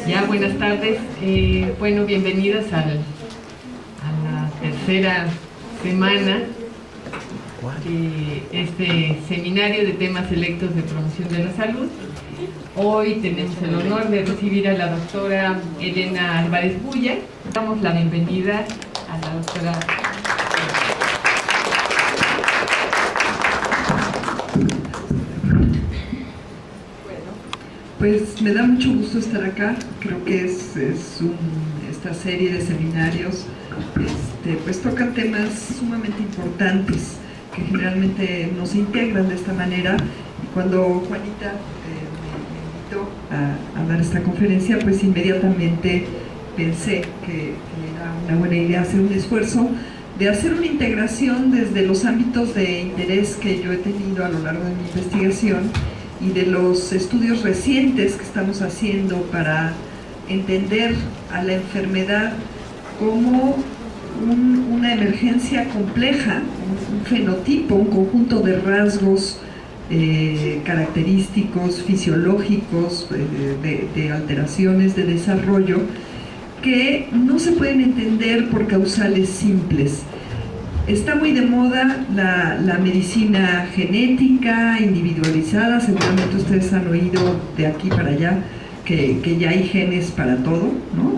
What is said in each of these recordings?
Ya, buenas tardes. Bueno, bienvenidas a la tercera semana de este seminario de temas selectos de promoción de la salud. Hoy tenemos el honor de recibir a la doctora Elena Álvarez Bulla. Damos la bienvenida a la doctora. Pues me da mucho gusto estar acá. Creo que esta serie de seminarios pues tocan temas sumamente importantes que generalmente nos integran de esta manera. Y cuando Juanita me invitó a dar esta conferencia, pues inmediatamente pensé que era una buena idea hacer un esfuerzo de hacer una integración desde los ámbitos de interés que yo he tenido a lo largo de mi investigación y de los estudios recientes que estamos haciendo para entender a la enfermedad como una emergencia compleja, un fenotipo, un conjunto de rasgos característicos, fisiológicos, de alteraciones de desarrollo que no se pueden entender por causales simples. Está muy de moda la medicina genética, individualizada. Seguramente ustedes han oído de aquí para allá que ya hay genes para todo, ¿no?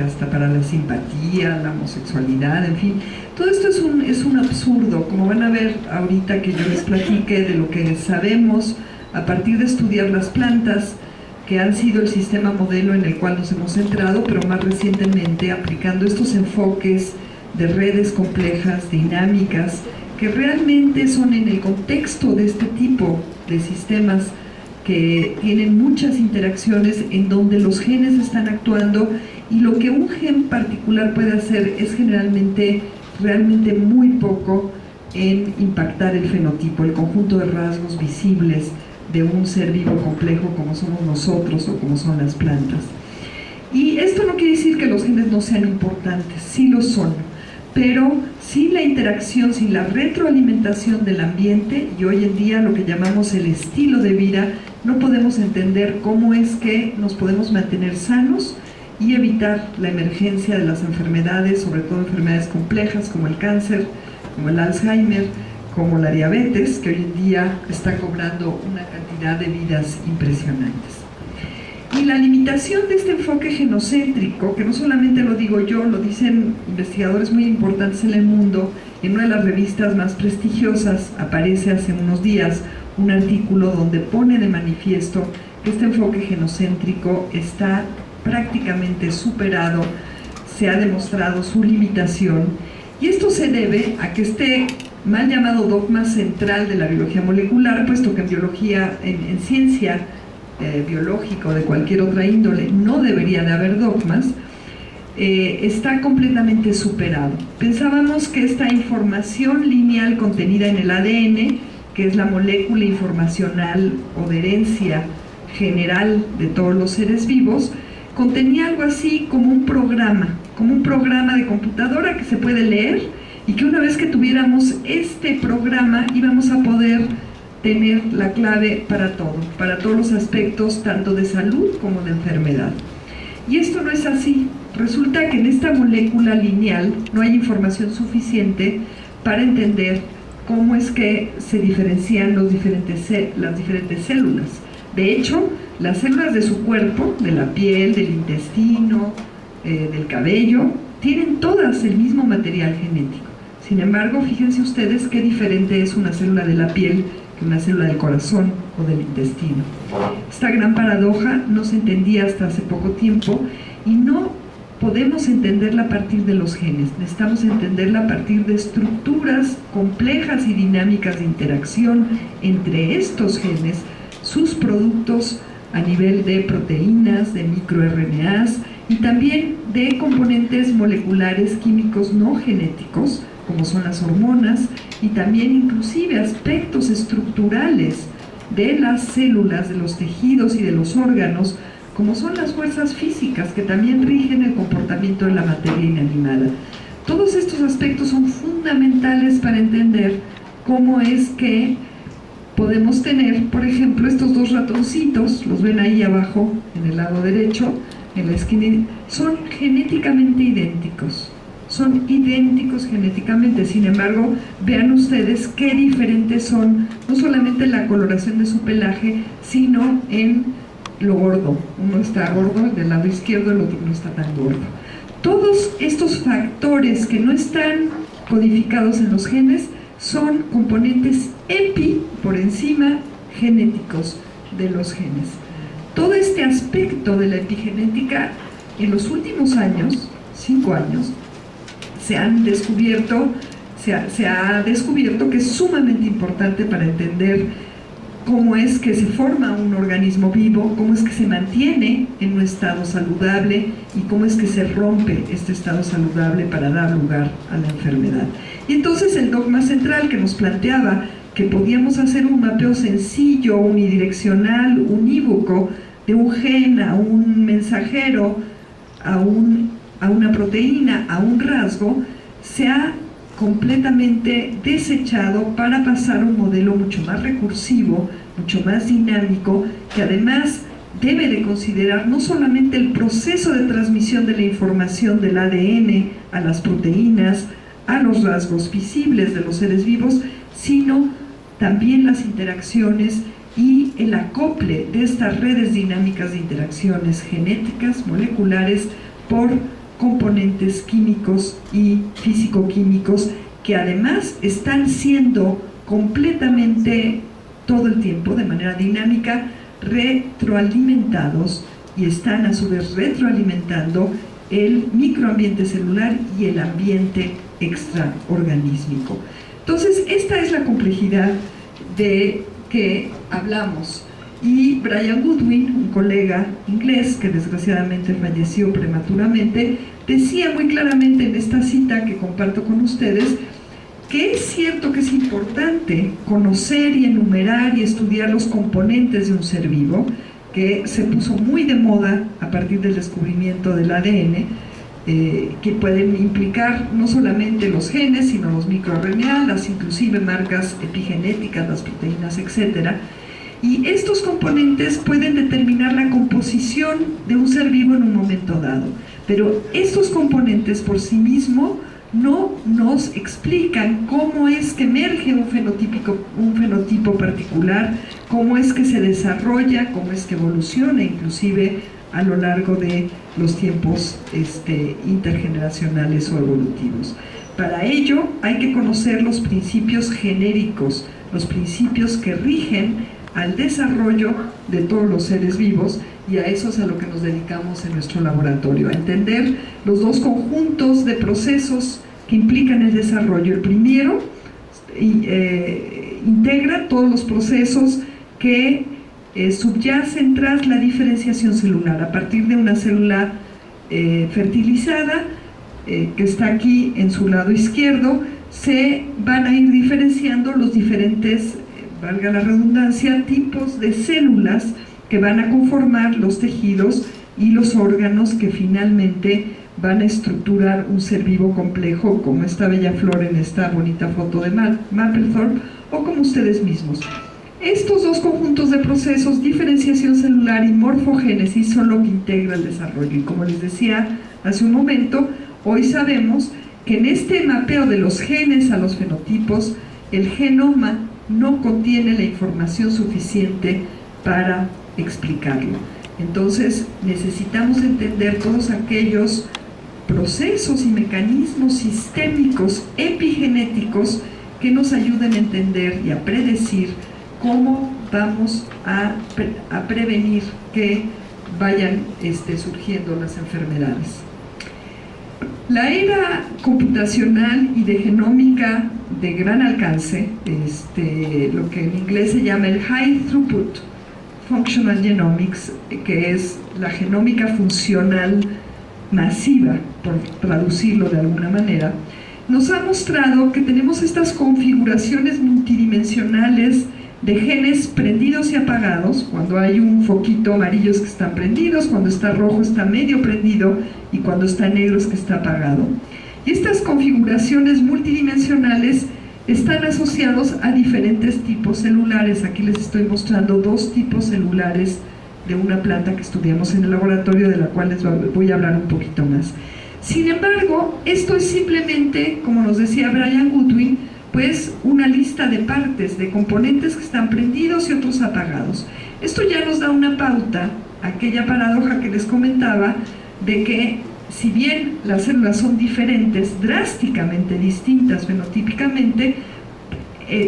Hasta para la simpatía, la homosexualidad, en fin. Todo esto es un absurdo, como van a ver ahorita que yo les platique de lo que sabemos a partir de estudiar las plantas, que han sido el sistema modelo en el cual nos hemos centrado, pero más recientemente aplicando estos enfoques de redes complejas, dinámicas, que realmente son en el contexto de este tipo de sistemas que tienen muchas interacciones en donde los genes están actuando, y lo que un gen particular puede hacer es generalmente realmente muy poco en impactar el fenotipo, el conjunto de rasgos visibles de un ser vivo complejo como somos nosotros o como son las plantas. Y esto no quiere decir que los genes no sean importantes, sí lo son, pero sin la interacción, sin la retroalimentación del ambiente y hoy en día lo que llamamos el estilo de vida, no podemos entender cómo es que nos podemos mantener sanos y evitar la emergencia de las enfermedades, sobre todo enfermedades complejas como el cáncer, como el Alzheimer, como la diabetes, que hoy en día está cobrando una cantidad de vidas impresionantes. Y la limitación de este enfoque genocéntrico, que no solamente lo digo yo, lo dicen investigadores muy importantes en el mundo, en una de las revistas más prestigiosas aparece hace unos días un artículo donde pone de manifiesto que este enfoque genocéntrico está prácticamente superado, se ha demostrado su limitación, y esto se debe a que este mal llamado dogma central de la biología molecular, puesto que en biología, en ciencia biológica o de cualquier otra índole no debería de haber dogmas, está completamente superado. Pensábamos que esta información lineal contenida en el ADN, que es la molécula informacional o de herencia general de todos los seres vivos, contenía algo así como un programa de computadora que se puede leer, y que una vez que tuviéramos este programa íbamos a poder tener la clave para todo, para todos los aspectos tanto de salud como de enfermedad. Y esto no es así. Resulta que en esta molécula lineal no hay información suficiente para entender cómo es que se diferencian las diferentes células. De hecho, las células de su cuerpo, de la piel, del intestino, del cabello, tienen todas el mismo material genético. Sin embargo, fíjense ustedes qué diferente es una célula de la piel que una célula del corazón o del intestino. Esta gran paradoja no se entendía hasta hace poco tiempo, y no podemos entenderla a partir de los genes. Necesitamos entenderla a partir de estructuras complejas y dinámicas de interacción entre estos genes, sus productos a nivel de proteínas, de microRNAs y también de componentes moleculares químicos no genéticos, como son las hormonas, y también inclusive aspectos estructurales de las células, de los tejidos y de los órganos, como son las fuerzas físicas que también rigen el comportamiento de la materia inanimada. Todos estos aspectos son fundamentales para entender cómo es que podemos tener, por ejemplo, estos dos ratoncitos, los ven ahí abajo en el lado derecho. en la esquina, son genéticamente idénticos. Son idénticos genéticamente, sin embargo, vean ustedes qué diferentes son, no solamente en la coloración de su pelaje, sino en lo gordo. Uno está gordo del lado izquierdo, el otro no está tan gordo. Todos estos factores que no están codificados en los genes son componentes epi, por encima, genéticos de los genes. Todo este aspecto de la epigenética en los últimos años, 5 años, se ha descubierto que es sumamente importante para entender cómo es que se forma un organismo vivo, cómo es que se mantiene en un estado saludable y cómo es que se rompe este estado saludable para dar lugar a la enfermedad. Y entonces el dogma central que nos planteaba que podíamos hacer un mapeo sencillo, unidireccional, unívoco, de un gen a un mensajero, a una proteína, a un rasgo, se ha completamente desechado para pasar a un modelo mucho más recursivo, mucho más dinámico, que además debe de considerar no solamente el proceso de transmisión de la información del ADN a las proteínas, a los rasgos visibles de los seres vivos, sino también las interacciones y el acople de estas redes dinámicas de interacciones genéticas, moleculares, por componentes químicos y físico-químicos que además están siendo completamente todo el tiempo, de manera dinámica, retroalimentados y están a su vez retroalimentando el microambiente celular y el ambiente extraorganísmico. Entonces, esta es la complejidad de que hablamos. Y Brian Goodwin, un colega inglés que desgraciadamente falleció prematuramente, decía muy claramente en esta cita que comparto con ustedes que es cierto que es importante conocer y enumerar y estudiar los componentes de un ser vivo, que se puso muy de moda a partir del descubrimiento del ADN, que pueden implicar no solamente los genes, sino los microRNA, las inclusive marcas epigenéticas, las proteínas, etcétera. Y estos componentes pueden determinar la composición de un ser vivo en un momento dado. Pero estos componentes por sí mismos no nos explican cómo es que emerge un fenotipo particular, cómo es que se desarrolla, cómo es que evoluciona, inclusive a lo largo de los tiempos intergeneracionales o evolutivos. Para ello hay que conocer los principios genéricos, los principios que rigen al desarrollo de todos los seres vivos, y a eso es a lo que nos dedicamos en nuestro laboratorio, a entender los dos conjuntos de procesos que implican el desarrollo. El primero integra todos los procesos que subyacen tras la diferenciación celular. A partir de una célula fertilizada, que está aquí en su lado izquierdo, se van a ir diferenciando los diferentes, valga la redundancia, tipos de células que van a conformar los tejidos y los órganos que finalmente van a estructurar un ser vivo complejo, como esta bella flor en esta bonita foto de Mapplethorpe, o como ustedes mismos. Estos dos conjuntos de procesos, diferenciación celular y morfogénesis, son lo que integra el desarrollo. Y como les decía hace un momento, hoy sabemos que en este mapeo de los genes a los fenotipos, el genoma no contiene la información suficiente para explicarlo. Entonces necesitamos entender todos aquellos procesos y mecanismos sistémicos epigenéticos que nos ayuden a entender y a predecir cómo vamos a prevenir que vayan surgiendo las enfermedades. La era computacional y de genómica de gran alcance, lo que en inglés se llama el High Throughput Functional Genomics, que es la genómica funcional masiva, por traducirlo de alguna manera, nos ha mostrado que tenemos estas configuraciones multidimensionales de genes prendidos y apagados. Cuando hay un foquito amarillo es que están prendidos, cuando está rojo está medio prendido y cuando está negro es que está apagado. Y estas configuraciones multidimensionales están asociados a diferentes tipos celulares. Aquí les estoy mostrando dos tipos celulares de una planta que estudiamos en el laboratorio, de la cual les voy a hablar un poquito más. Sin embargo, esto es simplemente, como nos decía Brian Goodwin, pues una lista de partes, de componentes que están prendidos y otros apagados. Esto ya nos da una pauta, aquella paradoja que les comentaba, de que si bien las células son diferentes, drásticamente distintas fenotípicamente,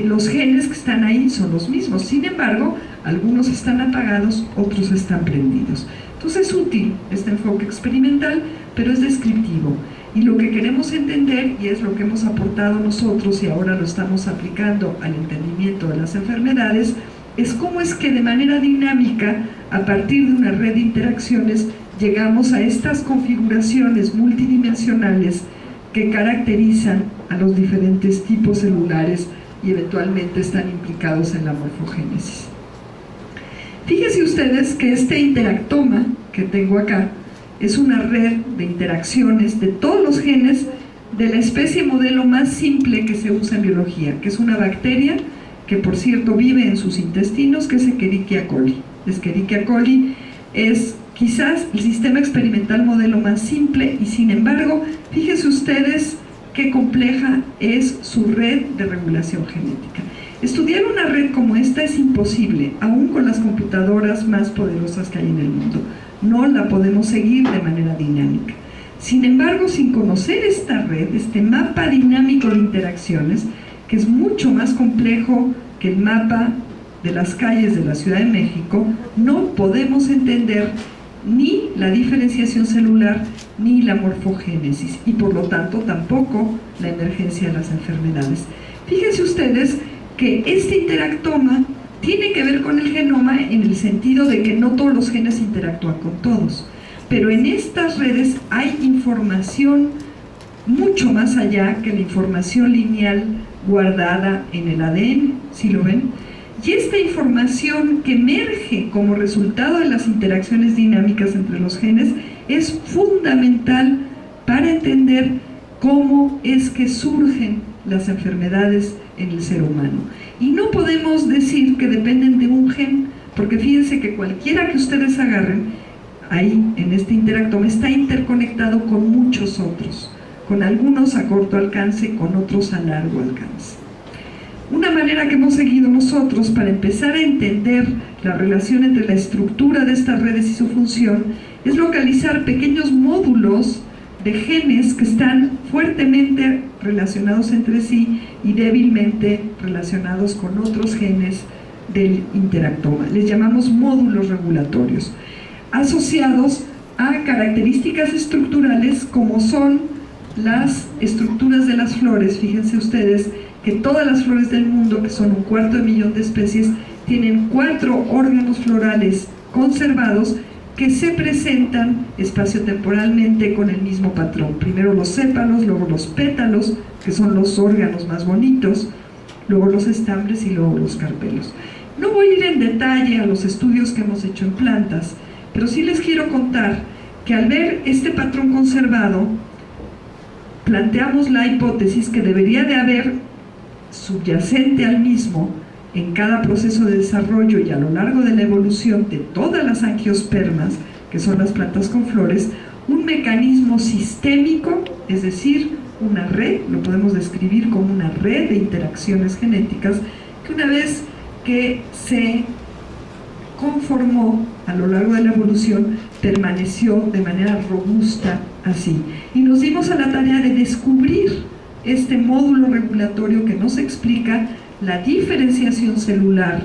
los genes que están ahí son los mismos. Sin embargo, algunos están apagados, otros están prendidos. Entonces es útil este enfoque experimental, pero es descriptivo. Y lo que queremos entender, y es lo que hemos aportado nosotros y ahora lo estamos aplicando al entendimiento de las enfermedades, es cómo es que de manera dinámica, a partir de una red de interacciones, llegamos a estas configuraciones multidimensionales que caracterizan a los diferentes tipos celulares y eventualmente están implicados en la morfogénesis. Fíjense ustedes que este interactoma que tengo acá es una red de interacciones de todos los genes de la especie modelo más simple que se usa en biología, que es una bacteria que, por cierto, vive en sus intestinos, que es Escherichia coli. Escherichia coli es quizás el sistema experimental modelo más simple y, sin embargo, fíjense ustedes qué compleja es su red de regulación genética. Estudiar una red como esta es imposible, aún con las computadoras más poderosas que hay en el mundo. No la podemos seguir de manera dinámica. Sin embargo, sin conocer esta red, este mapa dinámico de interacciones, que es mucho más complejo que el mapa de las calles de la Ciudad de México, no podemos entender ni la diferenciación celular ni la morfogénesis y por lo tanto tampoco la emergencia de las enfermedades. Fíjense ustedes que este interactoma tiene que ver con el genoma en el sentido de que no todos los genes interactúan con todos, pero en estas redes hay información mucho más allá que la información lineal guardada en el ADN, ¿sí lo ven? Y esta información que emerge como resultado de las interacciones dinámicas entre los genes es fundamental para entender cómo es que surgen las enfermedades en el ser humano. Y no podemos decir que dependen de un gen, porque fíjense que cualquiera que ustedes agarren, ahí en este interactoma, está interconectado con muchos otros, con algunos a corto alcance, con otros a largo alcance. Una manera que hemos seguido nosotros para empezar a entender la relación entre la estructura de estas redes y su función es localizar pequeños módulos de genes que están fuertemente relacionados entre sí y débilmente relacionados con otros genes del interactoma. Les llamamos módulos regulatorios, asociados a características estructurales como son las estructuras de las flores. Fíjense ustedes que todas las flores del mundo, que son 250.000.000 de especies, tienen 4 órganos florales conservados que se presentan espaciotemporalmente con el mismo patrón. Primero los sépalos, luego los pétalos, que son los órganos más bonitos, luego los estambres y luego los carpelos. No voy a ir en detalle a los estudios que hemos hecho en plantas, pero sí les quiero contar que al ver este patrón conservado, planteamos la hipótesis que debería de haber subyacente al mismo en cada proceso de desarrollo y a lo largo de la evolución de todas las angiospermas, que son las plantas con flores, un mecanismo sistémico, es decir, una red, lo podemos describir como una red de interacciones genéticas, que una vez que se conformó a lo largo de la evolución, permaneció de manera robusta así. Y nos dimos a la tarea de descubrir este módulo regulatorio que nos explica la diferenciación celular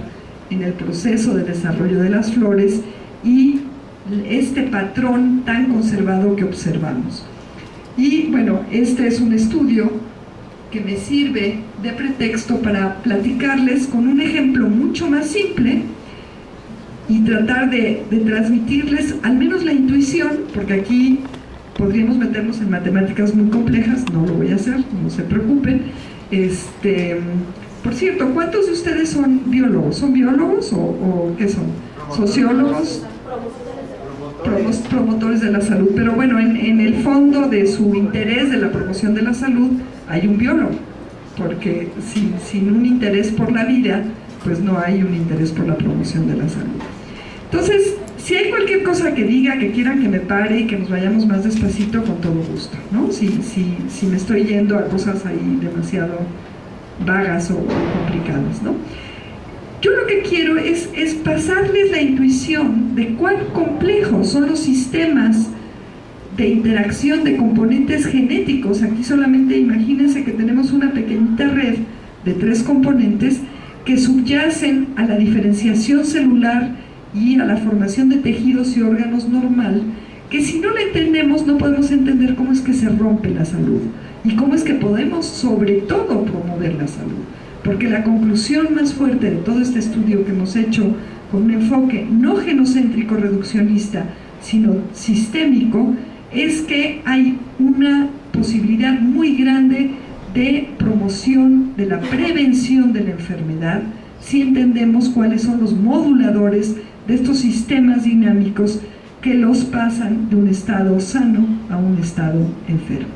en el proceso de desarrollo de las flores y este patrón tan conservado que observamos. Y bueno, este es un estudio que me sirve de pretexto para platicarles con un ejemplo mucho más simple y tratar de transmitirles al menos la intuición, porque aquí podríamos meternos en matemáticas muy complejas, no lo voy a hacer, no se preocupen. Por cierto, ¿cuántos de ustedes son biólogos? ¿Son biólogos o qué son? ¿Sociólogos? Promotores de la salud. Pero bueno, en el fondo de su interés de la promoción de la salud hay un biólogo, porque sin un interés por la vida, pues no hay un interés por la promoción de la salud. Entonces, Si hay cualquier cosa que diga, que quieran que me pare y que nos vayamos más despacito, con todo gusto, ¿no? Si me estoy yendo a cosas ahí demasiado vagas o complicadas, ¿no? Yo lo que quiero es pasarles la intuición de cuán complejos son los sistemas de interacción de componentes genéticos. Aquí solamente imagínense que tenemos una pequeñita red de 3 componentes que subyacen a la diferenciación celular y a la formación de tejidos y órganos normal, que si no la entendemos no podemos entender cómo es que se rompe la salud y cómo es que podemos sobre todo promover la salud. Porque la conclusión más fuerte de todo este estudio que hemos hecho con un enfoque no genocéntrico reduccionista, sino sistémico, es que hay una posibilidad muy grande de promoción de la prevención de la enfermedad si entendemos cuáles son los moduladores de estos sistemas dinámicos que los pasan de un estado sano a un estado enfermo.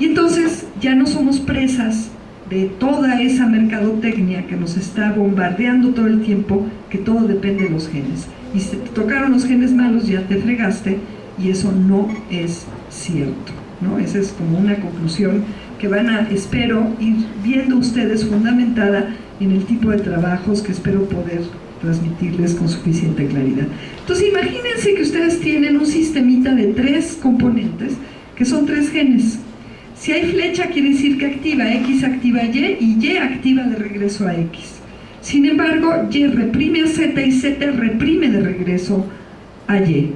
Y entonces ya no somos presas de toda esa mercadotecnia que nos está bombardeando todo el tiempo, que todo depende de los genes. Y si te tocaron los genes malos, ya te fregaste, y eso no es cierto, ¿no? Esa es como una conclusión que van a, espero, ir viendo ustedes fundamentada en el tipo de trabajos que espero poder transmitirles con suficiente claridad. Entonces imagínense que ustedes tienen un sistemita de 3 componentes, que son 3 genes. Si hay flecha quiere decir que activa X, activa Y, y Y activa de regreso a X. Sin embargo, Y reprime a Z y Z reprime de regreso a Y.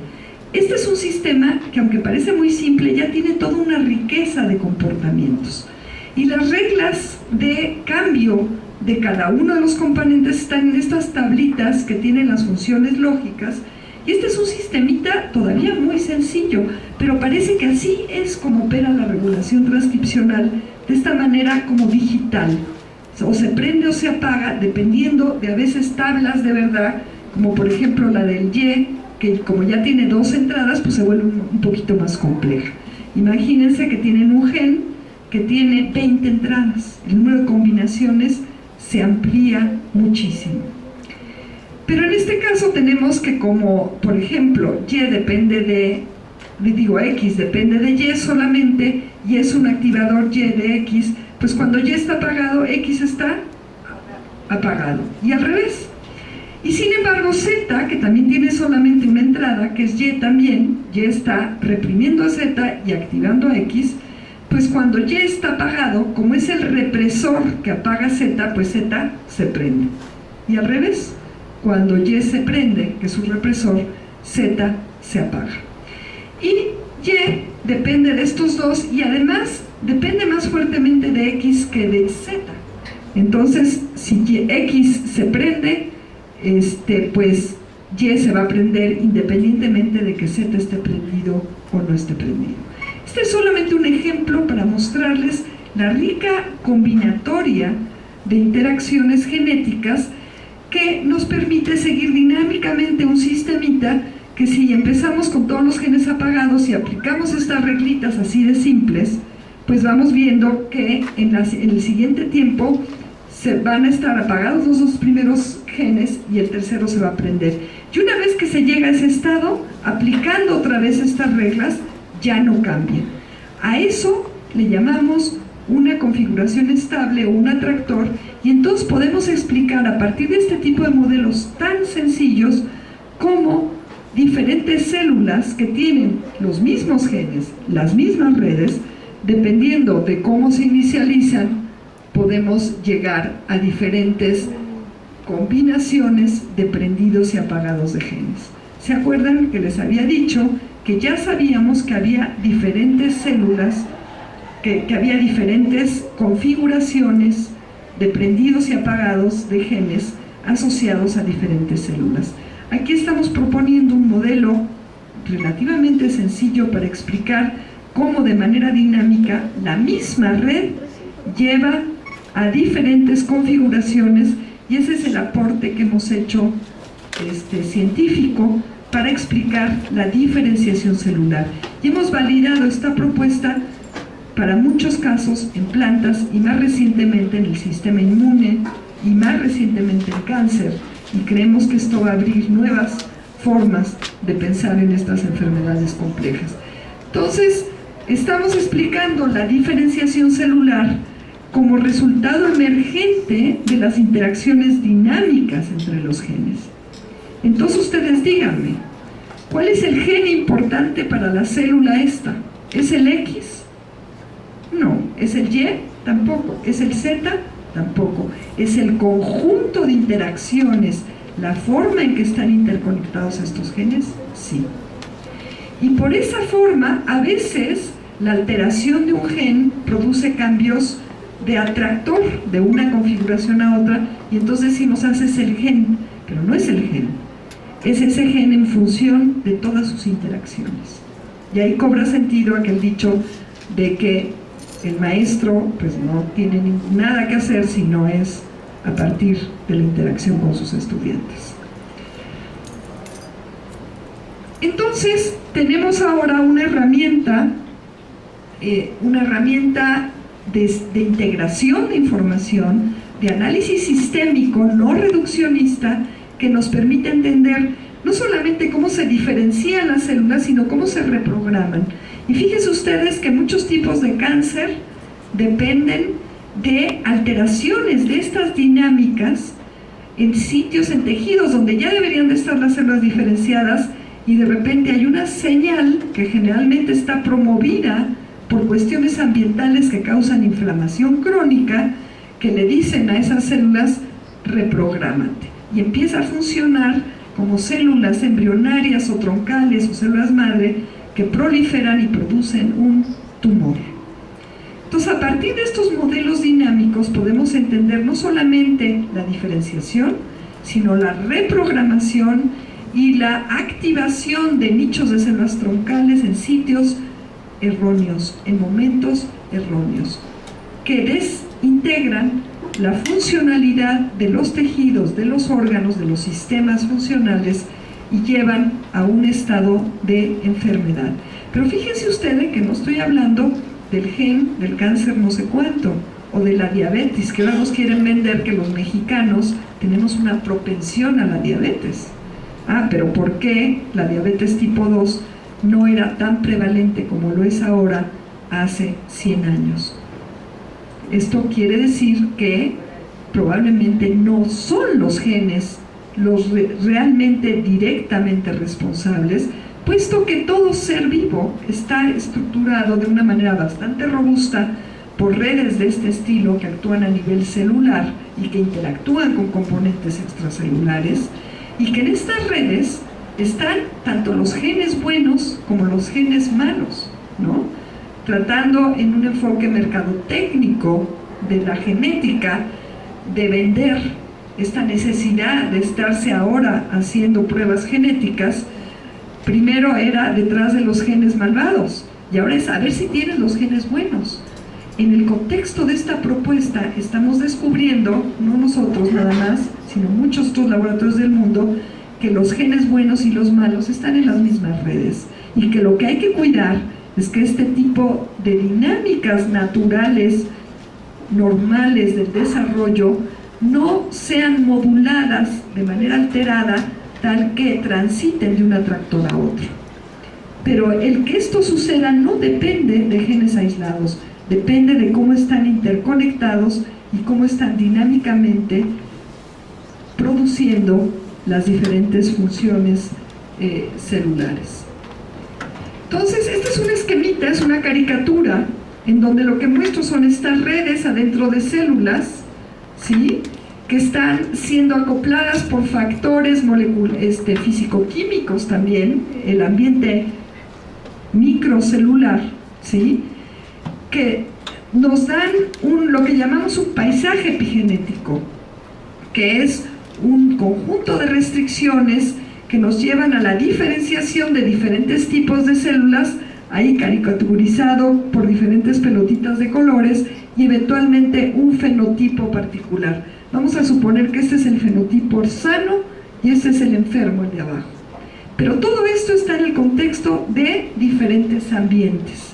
Este es un sistema que, aunque parece muy simple, ya tiene toda una riqueza de comportamientos. Y las reglas de cambio de cada uno de los componentes están en estas tablitas que tienen las funciones lógicas. Y este es un sistemita todavía muy sencillo, pero parece que así es como opera la regulación transcripcional, de esta manera como digital. O se prende o se apaga, dependiendo de a veces tablas de verdad, como por ejemplo la del Y, que como ya tiene 2 entradas, pues se vuelve un poquito más compleja. Imagínense que tienen un gen que tiene 20 entradas. El número de combinaciones se amplía muchísimo. Pero en este caso tenemos que, como por ejemplo Y depende de, X depende de Y solamente, y es un activador Y de X, pues cuando Y está apagado, X está apagado, y al revés. Y sin embargo Z, que también tiene solamente una entrada, que es Y también, Y está reprimiendo a Z y activando a X, pues cuando Y está apagado, como es el represor que apaga Z, pues Z se prende. Y al revés, cuando Y se prende, que es un represor, Z se apaga. Y Y depende de estos dos, y además depende más fuertemente de X que de Z. Entonces, si X se prende, pues Y se va a prender independientemente de que Z esté prendido o no esté prendido. Este es solamente un ejemplo para mostrarles la rica combinatoria de interacciones genéticas que nos permite seguir dinámicamente un sistemita que, si empezamos con todos los genes apagados y aplicamos estas reglitas así de simples, pues vamos viendo que en el siguiente tiempo se van a estar apagados los 2 primeros genes y el tercero se va a prender. Y una vez que se llega a ese estado, aplicando otra vez estas reglas, ya no cambia. A eso le llamamos una configuración estable o un atractor, y entonces podemos explicar a partir de este tipo de modelos tan sencillos cómo diferentes células que tienen los mismos genes, las mismas redes, dependiendo de cómo se inicializan, podemos llegar a diferentes combinaciones de prendidos y apagados de genes. ¿Se acuerdan que les había dicho que ya sabíamos que había diferentes células, que había diferentes configuraciones de prendidos y apagados de genes asociados a diferentes células? Aquí estamos proponiendo un modelo relativamente sencillo para explicar cómo de manera dinámica la misma red lleva a diferentes configuraciones, y ese es el aporte que hemos hecho científico para explicar la diferenciación celular. Y hemos validado esta propuesta para muchos casos en plantas, y más recientemente en el sistema inmune, y más recientemente en cáncer, y creemos que esto va a abrir nuevas formas de pensar en estas enfermedades complejas. Entonces, estamos explicando la diferenciación celular como resultado emergente de las interacciones dinámicas entre los genes. Entonces ustedes díganme, ¿cuál es el gen importante para la célula esta? ¿Es el X? No. ¿Es el Y? Tampoco. ¿Es el Z? Tampoco. ¿Es el conjunto de interacciones, la forma en que están interconectados estos genes? Sí. Y por esa forma, a veces, la alteración de un gen produce cambios de atractor de una configuración a otra, y entonces decimos, haces el gen, pero no es el gen, es ese gen en función de todas sus interacciones. Y ahí cobra sentido aquel dicho de que el maestro pues no tiene nada que hacer si no es a partir de la interacción con sus estudiantes. Entonces tenemos ahora una herramienta de integración de información, de análisis sistémico no reduccionista, que nos permite entender no solamente cómo se diferencian las células, sino cómo se reprograman. Y fíjense ustedes que muchos tipos de cáncer dependen de alteraciones de estas dinámicas en sitios, en tejidos donde ya deberían de estar las células diferenciadas, y de repente hay una señal que generalmente está promovida por cuestiones ambientales que causan inflamación crónica, que le dicen a esas células, reprográmate, y empieza a funcionar como células embrionarias o troncales o células madre que proliferan y producen un tumor. Entonces, a partir de estos modelos dinámicos podemos entender no solamente la diferenciación, sino la reprogramación y la activación de nichos de células troncales en sitios erróneos, en momentos erróneos, que desintegran la funcionalidad de los tejidos, de los órganos, de los sistemas funcionales, y llevan a un estado de enfermedad. Pero fíjense ustedes que no estoy hablando del gen del cáncer no sé cuánto, o de la diabetes, que ahora nos quieren vender que los mexicanos tenemos una propensión a la diabetes. Pero ¿por qué la diabetes tipo 2 no era tan prevalente como lo es ahora hace 100 años? Esto quiere decir que probablemente no son los genes los realmente directamente responsables, puesto que todo ser vivo está estructurado de una manera bastante robusta por redes de este estilo que actúan a nivel celular y que interactúan con componentes extracelulares, y que en estas redes están tanto los genes buenos como los genes malos, ¿no? Tratando en un enfoque mercadotécnico de la genética de vender esta necesidad de estarse ahora haciendo pruebas genéticas. Primero era detrás de los genes malvados, y ahora es a ver si tienes los genes buenos. En el contexto de esta propuesta estamos descubriendo, no nosotros nada más, sino muchos otros laboratorios del mundo, que los genes buenos y los malos están en las mismas redes, y que lo que hay que cuidar es que este tipo de dinámicas naturales, normales del desarrollo, no sean moduladas de manera alterada, tal que transiten de un atractor a otro. Pero el que esto suceda no depende de genes aislados, depende de cómo están interconectados y cómo están dinámicamente produciendo las diferentes funciones celulares. Entonces, este es un esquemita, es una caricatura, en donde lo que muestro son estas redes adentro de células, ¿sí?, que están siendo acopladas por factores físico-químicos también, el ambiente microcelular, ¿sí?, que nos dan lo que llamamos un paisaje epigenético, que es un conjunto de restricciones que nos llevan a la diferenciación de diferentes tipos de células, ahí caricaturizado por diferentes pelotitas de colores, y eventualmente un fenotipo particular. Vamos a suponer que este es el fenotipo sano y este es el enfermo, el de abajo. Pero todo esto está en el contexto de diferentes ambientes.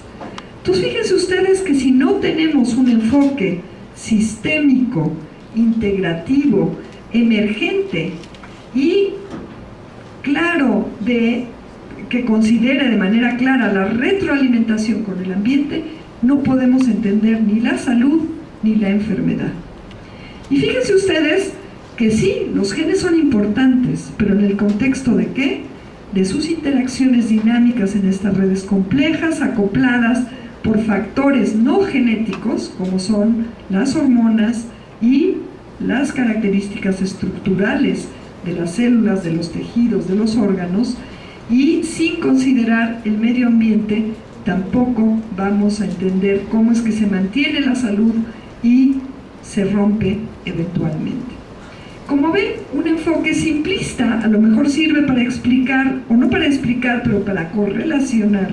Entonces fíjense ustedes que si no tenemos un enfoque sistémico, integrativo, emergente y claro que considere de manera clara la retroalimentación con el ambiente, no podemos entender ni la salud ni la enfermedad. Y fíjense ustedes que sí, los genes son importantes, pero en el contexto ¿de qué? De sus interacciones dinámicas en estas redes complejas, acopladas por factores no genéticos, como son las hormonas y las características estructurales de las células, de los tejidos, de los órganos, y sin considerar el medio ambiente, tampoco vamos a entender cómo es que se mantiene la salud y se rompe eventualmente. Como ven, un enfoque simplista a lo mejor sirve para explicar, o no para explicar, pero para correlacionar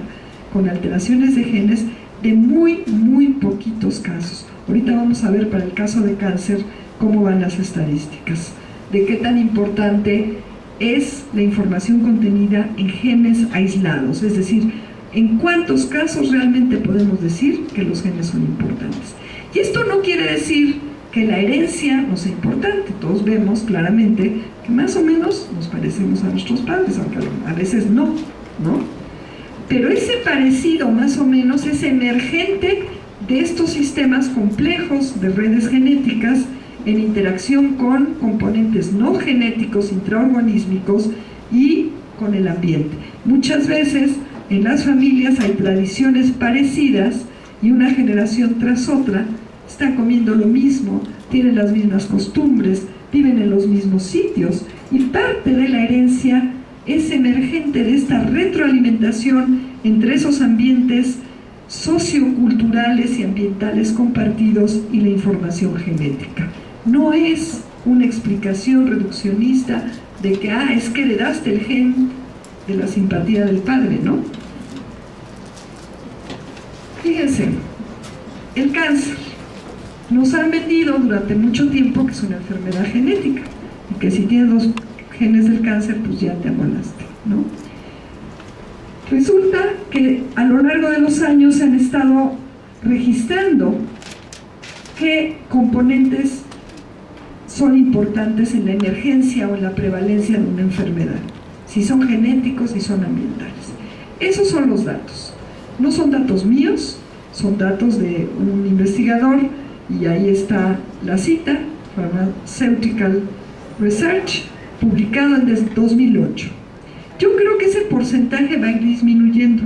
con alteraciones de genes de muy, muy poquitos casos. Ahorita vamos a ver para el caso de cáncer cómo van las estadísticas, de qué tan importante es la información contenida en genes aislados, es decir, en cuántos casos realmente podemos decir que los genes son importantes. Y esto no quiere decir que la herencia no sea importante. Todos vemos claramente que más o menos nos parecemos a nuestros padres, aunque a veces no. Pero ese parecido más o menos es emergente de estos sistemas complejos de redes genéticas en interacción con componentes no genéticos intraorganísmicos y con el ambiente. Muchas veces en las familias hay tradiciones parecidas y una generación tras otra están comiendo lo mismo, tienen las mismas costumbres, viven en los mismos sitios, y parte de la herencia es emergente de esta retroalimentación entre esos ambientes socioculturales y ambientales compartidos y la información genética. No es una explicación reduccionista de que es que heredaste el gen de la simpatía del padre, ¿no? Fíjense, el cáncer. Nos han vendido durante mucho tiempo que es una enfermedad genética y que si tienes los genes del cáncer, pues ya te amolaste, ¿no? Resulta que a lo largo de los años se han estado registrando qué componentes son importantes en la emergencia o en la prevalencia de una enfermedad, si son genéticos y son ambientales. Esos son los datos. No son datos míos, son datos de un investigador, y ahí está la cita, Pharmaceutical Research, publicado en 2008. Yo creo que ese porcentaje va a ir disminuyendo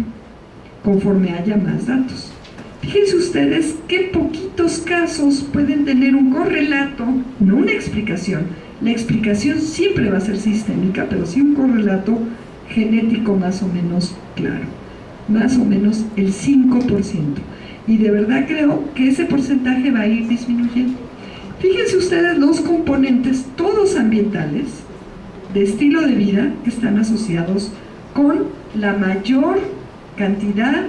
conforme haya más datos. Fíjense ustedes qué poquitos casos pueden tener un correlato, no una explicación. La explicación siempre va a ser sistémica, pero sí un correlato genético más o menos claro. Más o menos el 5%. Y de verdad creo que ese porcentaje va a ir disminuyendo. Fíjense ustedes los componentes, todos ambientales, de estilo de vida, que están asociados con la mayor cantidad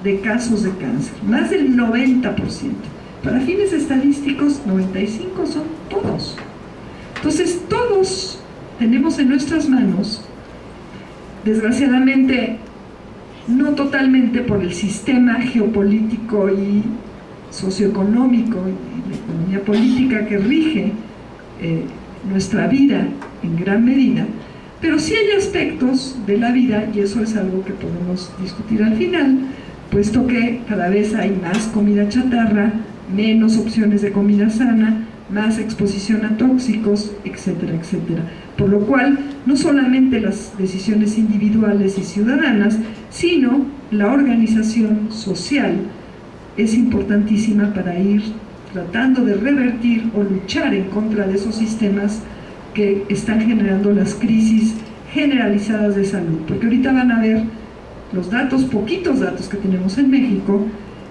de casos de cáncer, más del 90%. Para fines estadísticos, 95% son todos. Entonces, todos tenemos en nuestras manos, desgraciadamente, no totalmente por el sistema geopolítico y socioeconómico y la economía política que rige nuestra vida en gran medida, pero sí hay aspectos de la vida, y eso es algo que podemos discutir al final, puesto que cada vez hay más comida chatarra, menos opciones de comida sana, más exposición a tóxicos, etcétera, etcétera. Por lo cual, no solamente las decisiones individuales y ciudadanas, sino la organización social es importantísima para ir tratando de revertir o luchar en contra de esos sistemas que están generando las crisis generalizadas de salud. Porque ahorita van a ver los datos, poquitos datos que tenemos en México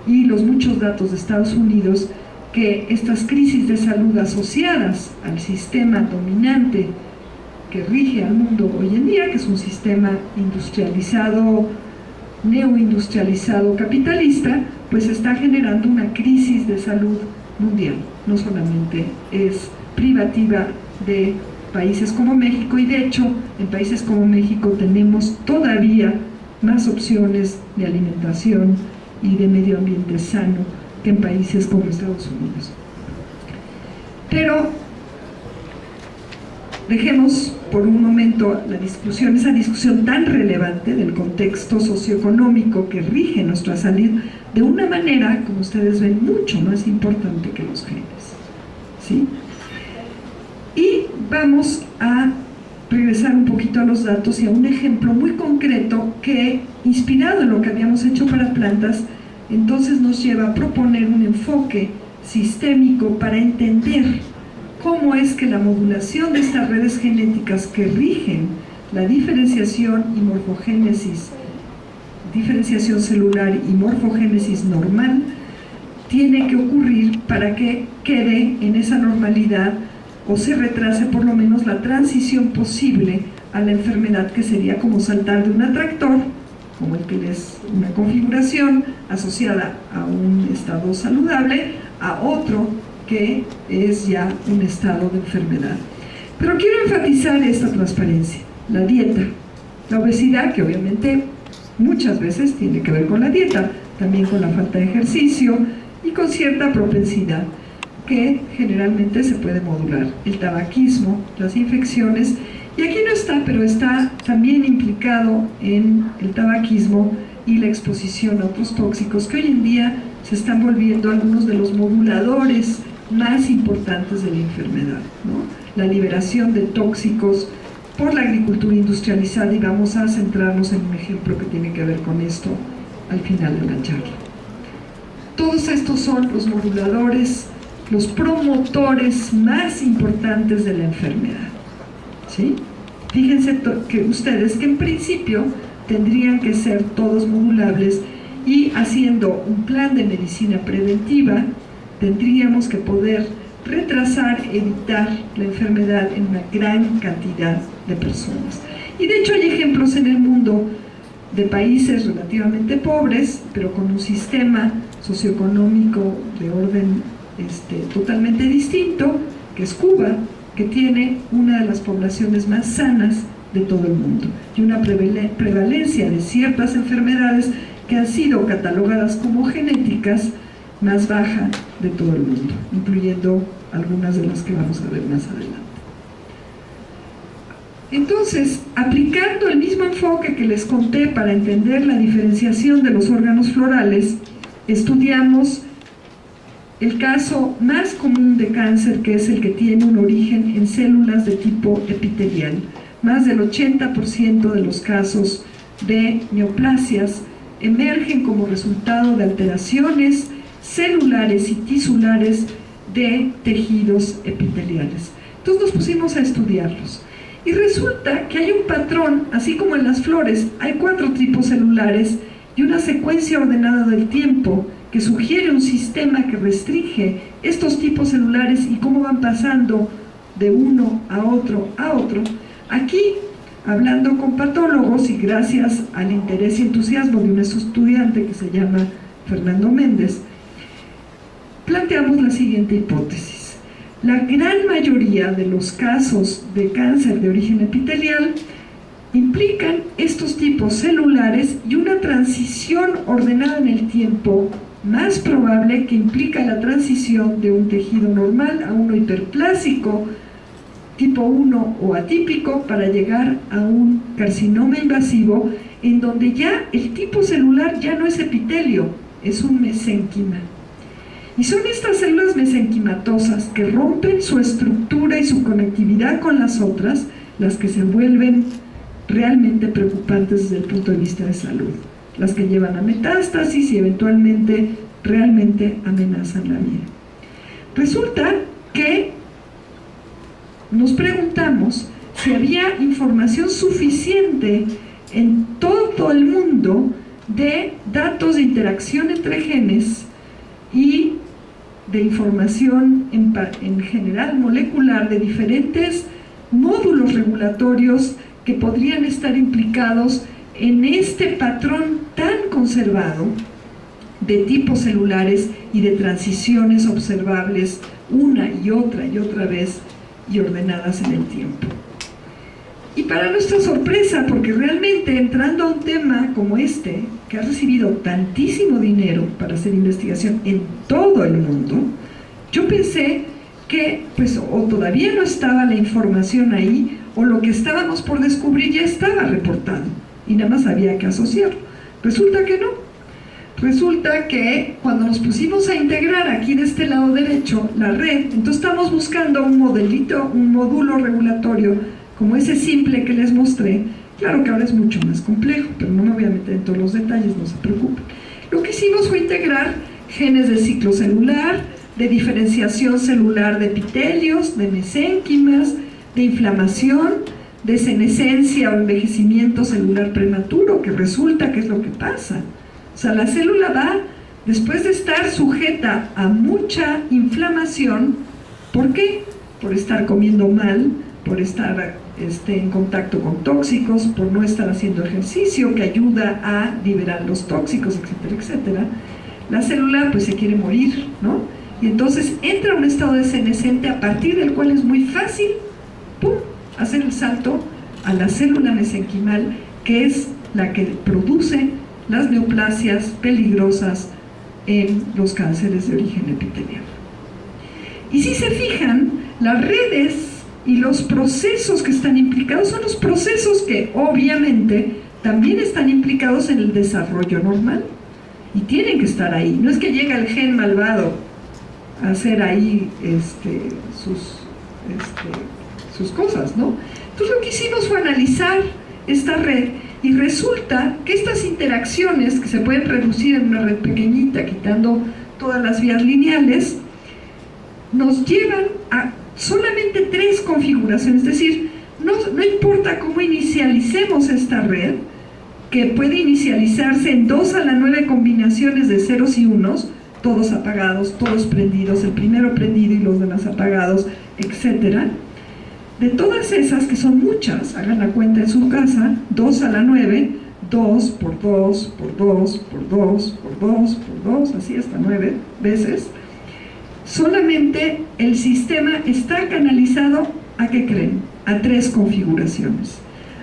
y los muchos datos de Estados Unidos, que estas crisis de salud asociadas al sistema dominante que rige al mundo hoy en día, que es un sistema industrializado, neoindustrializado, capitalista, pues está generando una crisis de salud mundial. No solamente es privativa de países como México, y de hecho en países como México tenemos todavía más opciones de alimentación y de medio ambiente sano que en países como Estados Unidos. Pero dejemos por un momento la discusión, esa discusión tan relevante del contexto socioeconómico que rige nuestra salud de una manera, como ustedes ven, mucho más importante que los genes, ¿sí? Y vamos a regresar un poquito a los datos y a un ejemplo muy concreto que, inspirado en lo que habíamos hecho para plantas, entonces nos lleva a proponer un enfoque sistémico para entender cómo es que la modulación de estas redes genéticas que rigen la diferenciación y morfogénesis, diferenciación celular y morfogénesis normal, tiene que ocurrir para que quede en esa normalidad o se retrase por lo menos la transición posible a la enfermedad, que sería como saltar de un atractor, como el que es una configuración asociada a un estado saludable, a otro que es ya un estado de enfermedad. Pero quiero enfatizar esta transparencia, la dieta, la obesidad, que obviamente muchas veces tiene que ver con la dieta, también con la falta de ejercicio y con cierta propensidad que generalmente se puede modular, el tabaquismo, las infecciones, y aquí no está, pero está también implicado en el tabaquismo y la exposición a otros tóxicos que hoy en día se están volviendo algunos de los moduladores más importantes de la enfermedad, ¿no? La liberación de tóxicos por la agricultura industrializada, y vamos a centrarnos en un ejemplo que tiene que ver con esto al final de la charla. Todos estos son los moduladores, los promotores más importantes de la enfermedad, ¿sí? Fíjense que ustedes que en principio tendrían que ser todos modulables, y haciendo un plan de medicina preventiva tendríamos que poder retrasar, evitar la enfermedad en una gran cantidad de personas. Y de hecho hay ejemplos en el mundo de países relativamente pobres, pero con un sistema socioeconómico de orden totalmente distinto, que es Cuba, que tiene una de las poblaciones más sanas de todo el mundo y una prevalencia de ciertas enfermedades que han sido catalogadas como genéticas más baja de todo el mundo, incluyendo algunas de las que vamos a ver más adelante. Entonces, aplicando el mismo enfoque que les conté para entender la diferenciación de los órganos florales, estudiamos el caso más común de cáncer, que es el que tiene un origen en células de tipo epitelial. Más del 80% de los casos de neoplasias emergen como resultado de alteraciones celulares y tisulares de tejidos epiteliales. Entonces nos pusimos a estudiarlos. Y resulta que hay un patrón, así como en las flores, hay 4 tipos celulares y una secuencia ordenada del tiempo que sugiere un sistema que restringe estos tipos celulares y cómo van pasando de uno a otro a otro. Aquí, hablando con patólogos y gracias al interés y entusiasmo de un estudiante que se llama Fernando Méndez, planteamos la siguiente hipótesis. La gran mayoría de los casos de cáncer de origen epitelial implican estos tipos celulares y una transición ordenada en el tiempo más probable, que implica la transición de un tejido normal a uno hiperplásico tipo 1 o atípico para llegar a un carcinoma invasivo en donde ya el tipo celular ya no es epitelio, es un mesénquima. Y son estas células mesenquimatosas que rompen su estructura y su conectividad con las otras las que se vuelven realmente preocupantes desde el punto de vista de salud, las que llevan a metástasis y eventualmente realmente amenazan la vida. Resulta que nos preguntamos si había información suficiente en todo el mundo de datos de interacción entre genes y de información en general molecular de diferentes módulos regulatorios que podrían estar implicados en este patrón tan conservado de tipos celulares y de transiciones observables una y otra vez y ordenadas en el tiempo. Y para nuestra sorpresa, porque realmente entrando a un tema como este, que ha recibido tantísimo dinero para hacer investigación en todo el mundo, yo pensé que pues o todavía no estaba la información ahí, o lo que estábamos por descubrir ya estaba reportado y nada más había que asociarlo. Resulta que no. Resulta que cuando nos pusimos a integrar aquí de este lado derecho la red, entonces estamos buscando un modelito, un módulo regulatorio como ese simple que les mostré. Claro que ahora es mucho más complejo, pero no me voy a meter en todos los detalles, no se preocupen. Lo que hicimos fue integrar genes de ciclo celular, de diferenciación celular de epitelios, de mesénquimas, de inflamación, de senescencia o envejecimiento celular prematuro, que resulta que es lo que pasa. O sea, la célula va, después de estar sujeta a mucha inflamación, ¿por qué? Por estar comiendo mal, por estar en contacto con tóxicos, por no estar haciendo ejercicio que ayuda a liberar los tóxicos, etcétera, etcétera. La célula pues se quiere morir, ¿no? Y entonces entra a un estado de senescente a partir del cual es muy fácil, ¡pum!, hacer el salto a la célula mesenquimal, que es la que produce las neoplasias peligrosas en los cánceres de origen epitelial. Y si se fijan, las redes y los procesos que están implicados son los procesos que obviamente también están implicados en el desarrollo normal y tienen que estar ahí. No es que llega el gen malvado a hacer ahí sus cosas, ¿no? Entonces lo que hicimos fue analizar esta red y resulta que estas interacciones, que se pueden reducir en una red pequeñita quitando todas las vías lineales, nos llevan a solamente 3 configuraciones. Es decir, no importa cómo inicialicemos esta red, que puede inicializarse en 2 a la 9 combinaciones de ceros y unos, todos apagados, todos prendidos, el primero prendido y los demás apagados, etc. De todas esas, que son muchas, hagan la cuenta en su casa, 2 a la 9, 2 por 2 por 2 por 2 por 2 por 2, así hasta 9 veces, solamente el sistema está canalizado, ¿a qué creen? A 3 configuraciones,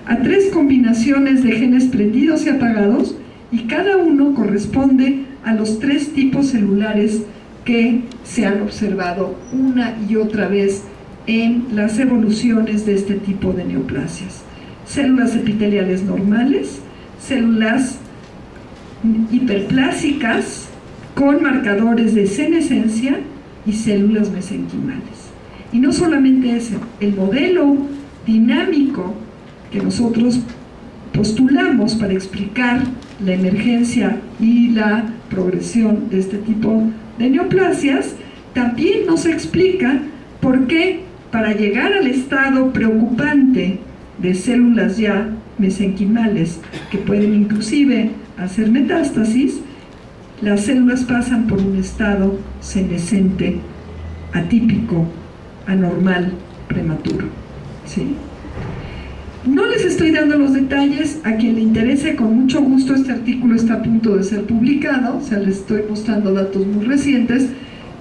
a 3 combinaciones de genes prendidos y apagados, y cada uno corresponde a los 3 tipos celulares que se han observado una y otra vez en las evoluciones de este tipo de neoplasias: células epiteliales normales, células hiperplásicas con marcadores de senescencia y células mesenquimales. Y no solamente ese, el modelo dinámico que nosotros postulamos para explicar la emergencia y la progresión de este tipo de neoplasias también nos explica por qué, para llegar al estado preocupante de células ya mesenquimales que pueden inclusive hacer metástasis, las células pasan por un estado senescente, atípico, anormal, prematuro, ¿sí? No les estoy dando los detalles. A quien le interese, con mucho gusto, este artículo está a punto de ser publicado, o sea, les estoy mostrando datos muy recientes,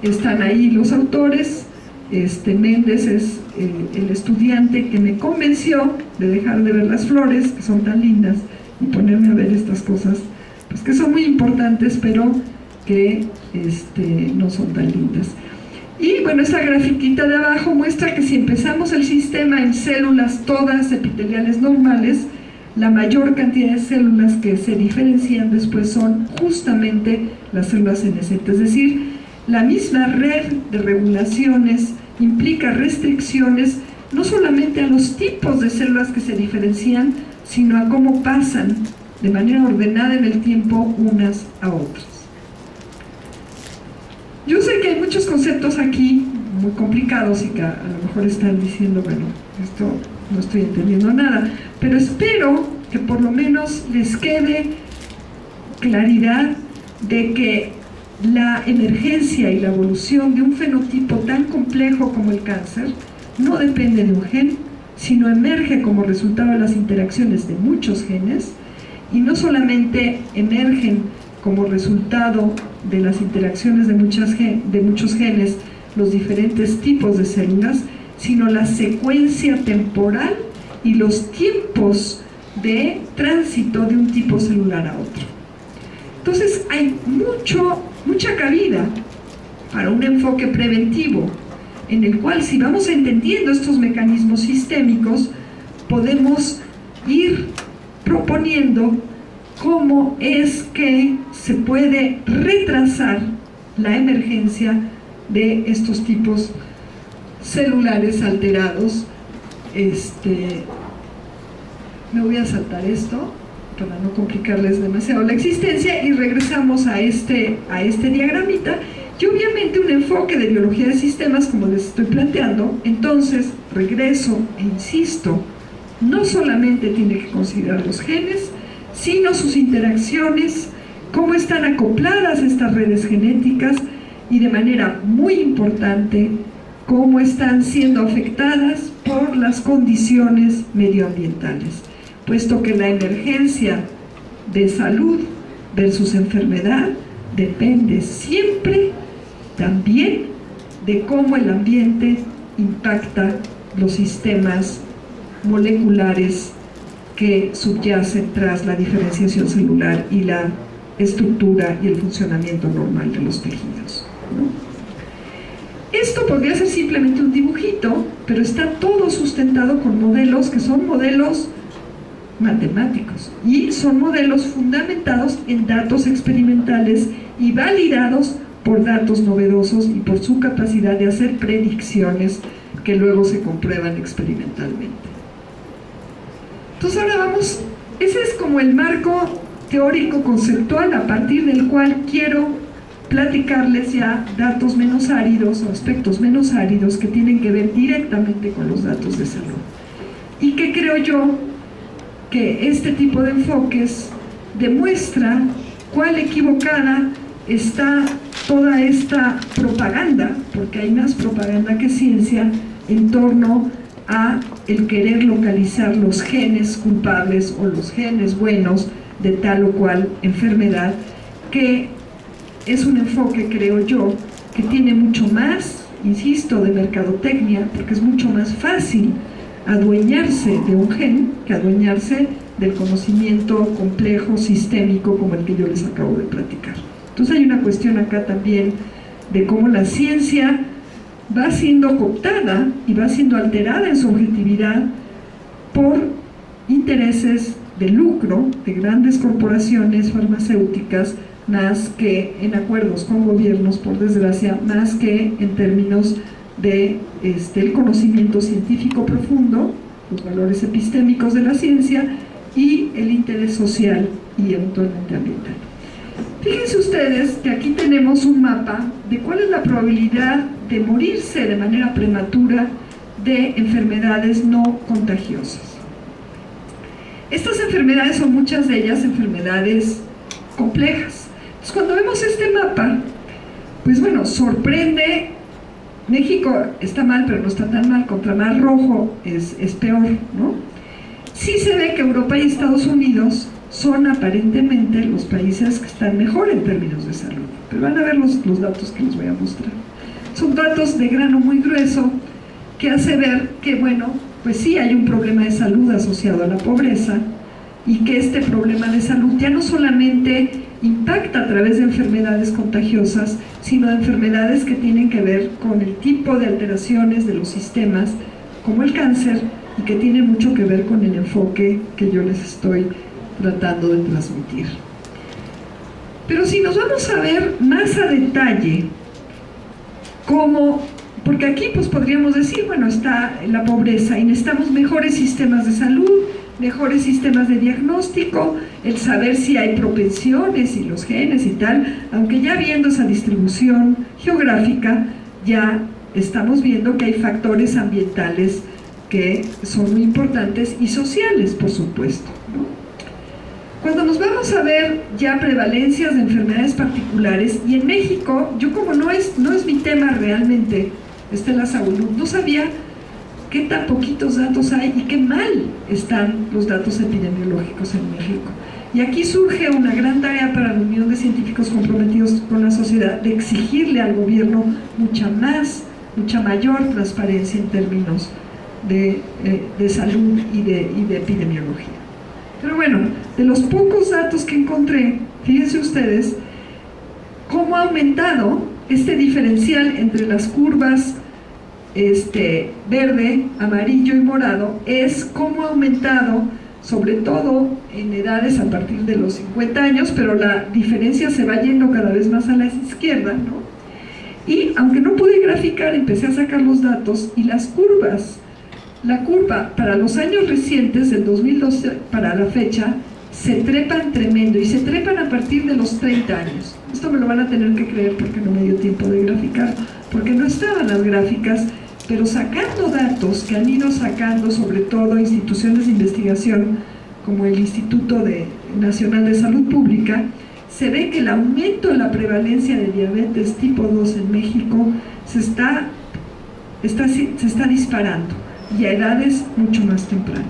están ahí los autores. Méndez es el estudiante que me convenció de dejar de ver las flores, que son tan lindas, y ponerme a ver estas cosas, pues que son muy importantes, pero que no son tan lindas. Y bueno, esta grafiquita de abajo muestra que si empezamos el sistema en células todas epiteliales normales, la mayor cantidad de células que se diferencian después son justamente las células senescentes. Es decir, la misma red de regulaciones implica restricciones no solamente a los tipos de células que se diferencian, sino a cómo pasan de manera ordenada en el tiempo unas a otras. Yo sé que hay muchos conceptos aquí muy complicados y que a lo mejor están diciendo, bueno, esto no estoy entendiendo nada, pero espero que por lo menos les quede claridad de que la emergencia y la evolución de un fenotipo tan complejo como el cáncer no depende de un gen, sino emerge como resultado de las interacciones de muchos genes, y no solamente emergen como resultado de las interacciones de muchos genes los diferentes tipos de células, sino la secuencia temporal y los tiempos de tránsito de un tipo celular a otro. Entonces hay mucha cabida para un enfoque preventivo, en el cual, si vamos entendiendo estos mecanismos sistémicos, podemos ir proponiendo cómo es que se puede retrasar la emergencia de estos tipos celulares alterados. Me voy a saltar esto para no complicarles demasiado la existencia y regresamos a este diagramita. Y obviamente un enfoque de biología de sistemas, como les estoy planteando, entonces regreso e insisto, no solamente tiene que considerar los genes, sino sus interacciones, cómo están acopladas estas redes genéticas y, de manera muy importante, cómo están siendo afectadas por las condiciones medioambientales, puesto que la emergencia de salud versus enfermedad depende siempre también de cómo el ambiente impacta los sistemas moleculares que subyacen tras la diferenciación celular y la estructura y el funcionamiento normal de los tejidos, ¿no? Esto podría ser simplemente un dibujito, pero está todo sustentado con modelos que son modelos matemáticos y son modelos fundamentados en datos experimentales y validados por datos novedosos y por su capacidad de hacer predicciones que luego se comprueban experimentalmente. Entonces ahora vamos, ese es como el marco teórico conceptual a partir del cual quiero platicarles ya datos menos áridos o aspectos menos áridos que tienen que ver directamente con los datos de salud. Y que creo yo que este tipo de enfoques demuestra cuál equivocada está toda esta propaganda, porque hay más propaganda que ciencia en torno a el querer localizar los genes culpables o los genes buenos de tal o cual enfermedad, que es un enfoque, creo yo, que tiene mucho más, insisto, de mercadotecnia, porque es mucho más fácil adueñarse de un gen que adueñarse del conocimiento complejo, sistémico, como el que yo les acabo de platicar. Entonces hay una cuestión acá también de cómo la ciencia va siendo cooptada y va siendo alterada en su objetividad por intereses de lucro de grandes corporaciones farmacéuticas, más que en acuerdos con gobiernos, por desgracia, más que en términos de el conocimiento científico profundo, los valores epistémicos de la ciencia y el interés social y eventualmente ambiental. Fíjense ustedes que aquí tenemos un mapa de cuál es la probabilidad de morirse de manera prematura de enfermedades no contagiosas. Estas enfermedades son muchas de ellas enfermedades complejas. Entonces, cuando vemos este mapa, pues bueno, sorprende. México está mal, pero no está tan mal. Contra Mar Rojo es peor, ¿no? Sí se ve que Europa y Estados Unidos son aparentemente los países que están mejor en términos de salud, pero van a ver los datos que les voy a mostrar. Son datos de grano muy grueso que hace ver que, bueno, pues sí hay un problema de salud asociado a la pobreza y que este problema de salud ya no solamente impacta a través de enfermedades contagiosas, sino de enfermedades que tienen que ver con el tipo de alteraciones de los sistemas, como el cáncer, y que tiene mucho que ver con el enfoque que yo les estoy tratando de transmitir. Pero si nos vamos a ver más a detalle cómo, porque aquí pues podríamos decir, bueno, está la pobreza y necesitamos mejores sistemas de salud, mejores sistemas de diagnóstico, el saber si hay propensiones y los genes y tal, aunque ya viendo esa distribución geográfica ya estamos viendo que hay factores ambientales que son muy importantes y sociales, por supuesto, ¿no? Cuando nos vamos a ver ya prevalencias de enfermedades particulares, y en México, yo como no es mi tema realmente, está en la salud, no sabía qué tan poquitos datos hay y qué mal están los datos epidemiológicos en México. Y aquí surge una gran tarea para la Unión de Científicos Comprometidos con la Sociedad de exigirle al gobierno mucha mayor transparencia en términos de salud y de epidemiología. Pero bueno, de los pocos datos que encontré, fíjense ustedes cómo ha aumentado este diferencial entre las curvas verde, amarillo y morado, es cómo ha aumentado, sobre todo en edades a partir de los 50 años, pero la diferencia se va yendo cada vez más a la izquierda, ¿no? Y aunque no pude graficar, empecé a sacar los datos y las curvas. La curva para los años recientes, del 2012 para la fecha, se trepan tremendo, y se trepan a partir de los 30 años. Esto me lo van a tener que creer porque no me dio tiempo de graficar, porque no estaban las gráficas, pero sacando datos que han ido sacando sobre todo instituciones de investigación como el Instituto Nacional de Salud Pública, se ve que el aumento en la prevalencia de diabetes tipo 2 en México se está disparando, y a edades mucho más tempranas.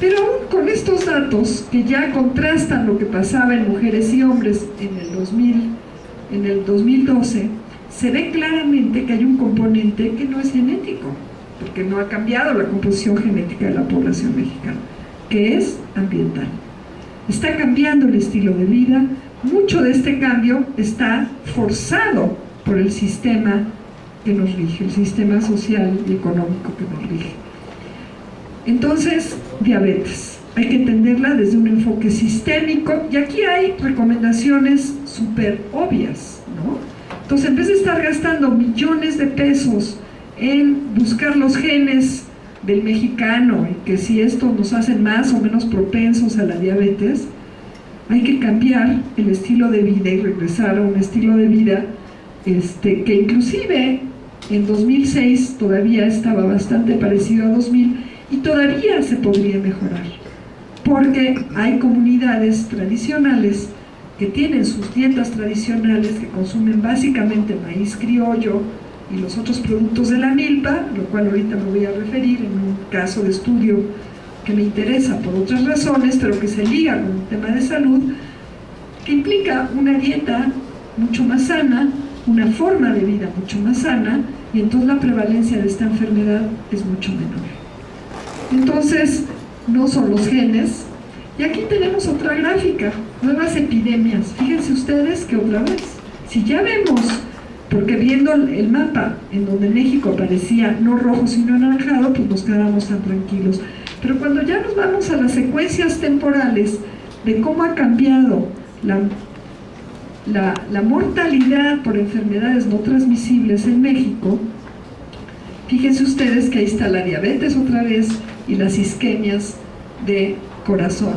Pero aún con estos datos que ya contrastan lo que pasaba en mujeres y hombres en el 2012, se ve claramente que hay un componente que no es genético, porque no ha cambiado la composición genética de la población mexicana, que es ambiental. Está cambiando el estilo de vida. Mucho de este cambio está forzado por el sistema que nos rige, el sistema social y económico que nos rige. Entonces, diabetes, hay que entenderla desde un enfoque sistémico, y aquí hay recomendaciones súper obvias, ¿no? Entonces, en vez de estar gastando millones de pesos en buscar los genes del mexicano, y que si esto nos hace más o menos propensos a la diabetes, hay que cambiar el estilo de vida y regresar a un estilo de vida que inclusive en 2006 todavía estaba bastante parecido a 2000, y todavía se podría mejorar, porque hay comunidades tradicionales que tienen sus dietas tradicionales, que consumen básicamente maíz criollo y los otros productos de la milpa, lo cual ahorita me voy a referir en un caso de estudio que me interesa por otras razones, pero que se liga con un tema de salud, que implica una dieta mucho más sana, una forma de vida mucho más sana, y entonces la prevalencia de esta enfermedad es mucho menor. Entonces, no son los genes. Y aquí tenemos otra gráfica, nuevas epidemias. Fíjense ustedes que otra vez, si ya vemos, porque viendo el mapa en donde México aparecía no rojo sino anaranjado, pues nos quedamos tan tranquilos. Pero cuando ya nos vamos a las secuencias temporales de cómo ha cambiado la mortalidad por enfermedades no transmisibles en México, fíjense ustedes que ahí está la diabetes otra vez y las isquemias de corazón,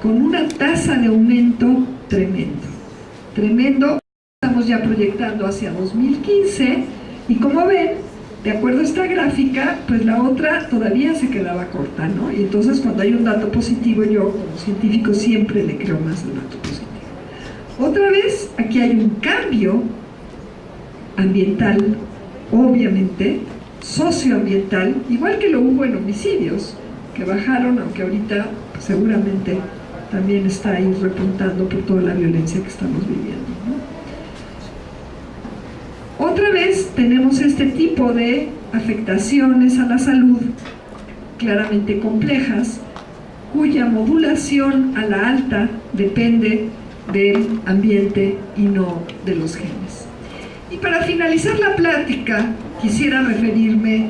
con una tasa de aumento tremendo. Estamos ya proyectando hacia 2015, y como ven, de acuerdo a esta gráfica, pues la otra todavía se quedaba corta, ¿no? Y entonces cuando hay un dato positivo, yo como científico siempre le creo más al dato positivo. Otra vez, aquí hay un cambio ambiental, obviamente, socioambiental, igual que lo hubo en homicidios, que bajaron, aunque ahorita pues, seguramente también está ahí repuntando por toda la violencia que estamos viviendo, ¿no? Otra vez tenemos este tipo de afectaciones a la salud claramente complejas, cuya modulación a la alta depende del ambiente y no de los genes. Y para finalizar la plática, quisiera referirme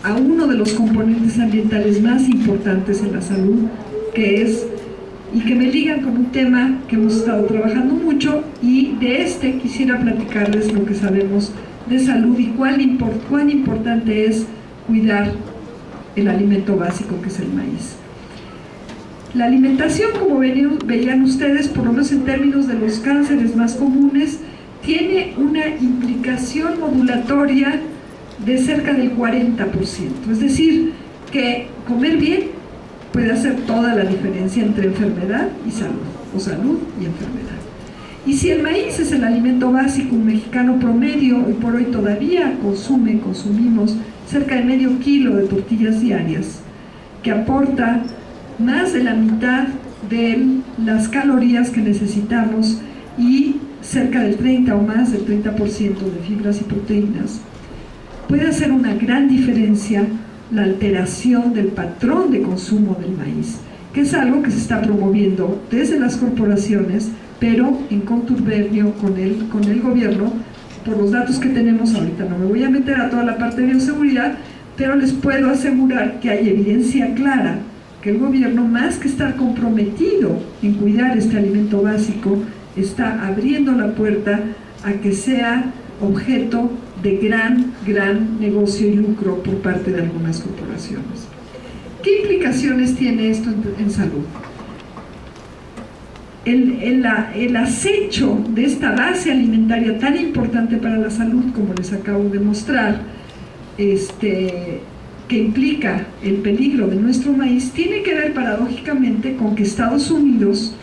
a uno de los componentes ambientales más importantes en la salud, que es, y que me ligan con un tema que hemos estado trabajando mucho, y de quisiera platicarles lo que sabemos de salud y cuán importante es cuidar el alimento básico, que es el maíz. La alimentación, como veían ustedes, por lo menos en términos de los cánceres más comunes, tiene una implicación modulatoria de cerca del 40%, es decir, que comer bien puede hacer toda la diferencia entre enfermedad y salud, o salud y enfermedad. Y si el maíz es el alimento básico, un mexicano promedio hoy por hoy todavía consumimos cerca de medio kilo de tortillas diarias, que aporta más de la mitad de las calorías que necesitamos y cerca del 30 o más del 30% de fibras y proteínas. Puede hacer una gran diferencia la alteración del patrón de consumo del maíz, que es algo que se está promoviendo desde las corporaciones, pero en contubernio con el gobierno, por los datos que tenemos ahorita. No me voy a meter a toda la parte de bioseguridad, pero les puedo asegurar que hay evidencia clara que el gobierno, más que estar comprometido en cuidar este alimento básico, está abriendo la puerta a que sea objeto de gran negocio y lucro por parte de algunas corporaciones. ¿Qué implicaciones tiene esto en salud? El acecho de esta base alimentaria tan importante para la salud, como les acabo de mostrar, que implica el peligro de nuestro maíz, tiene que ver paradójicamente con que Estados Unidos,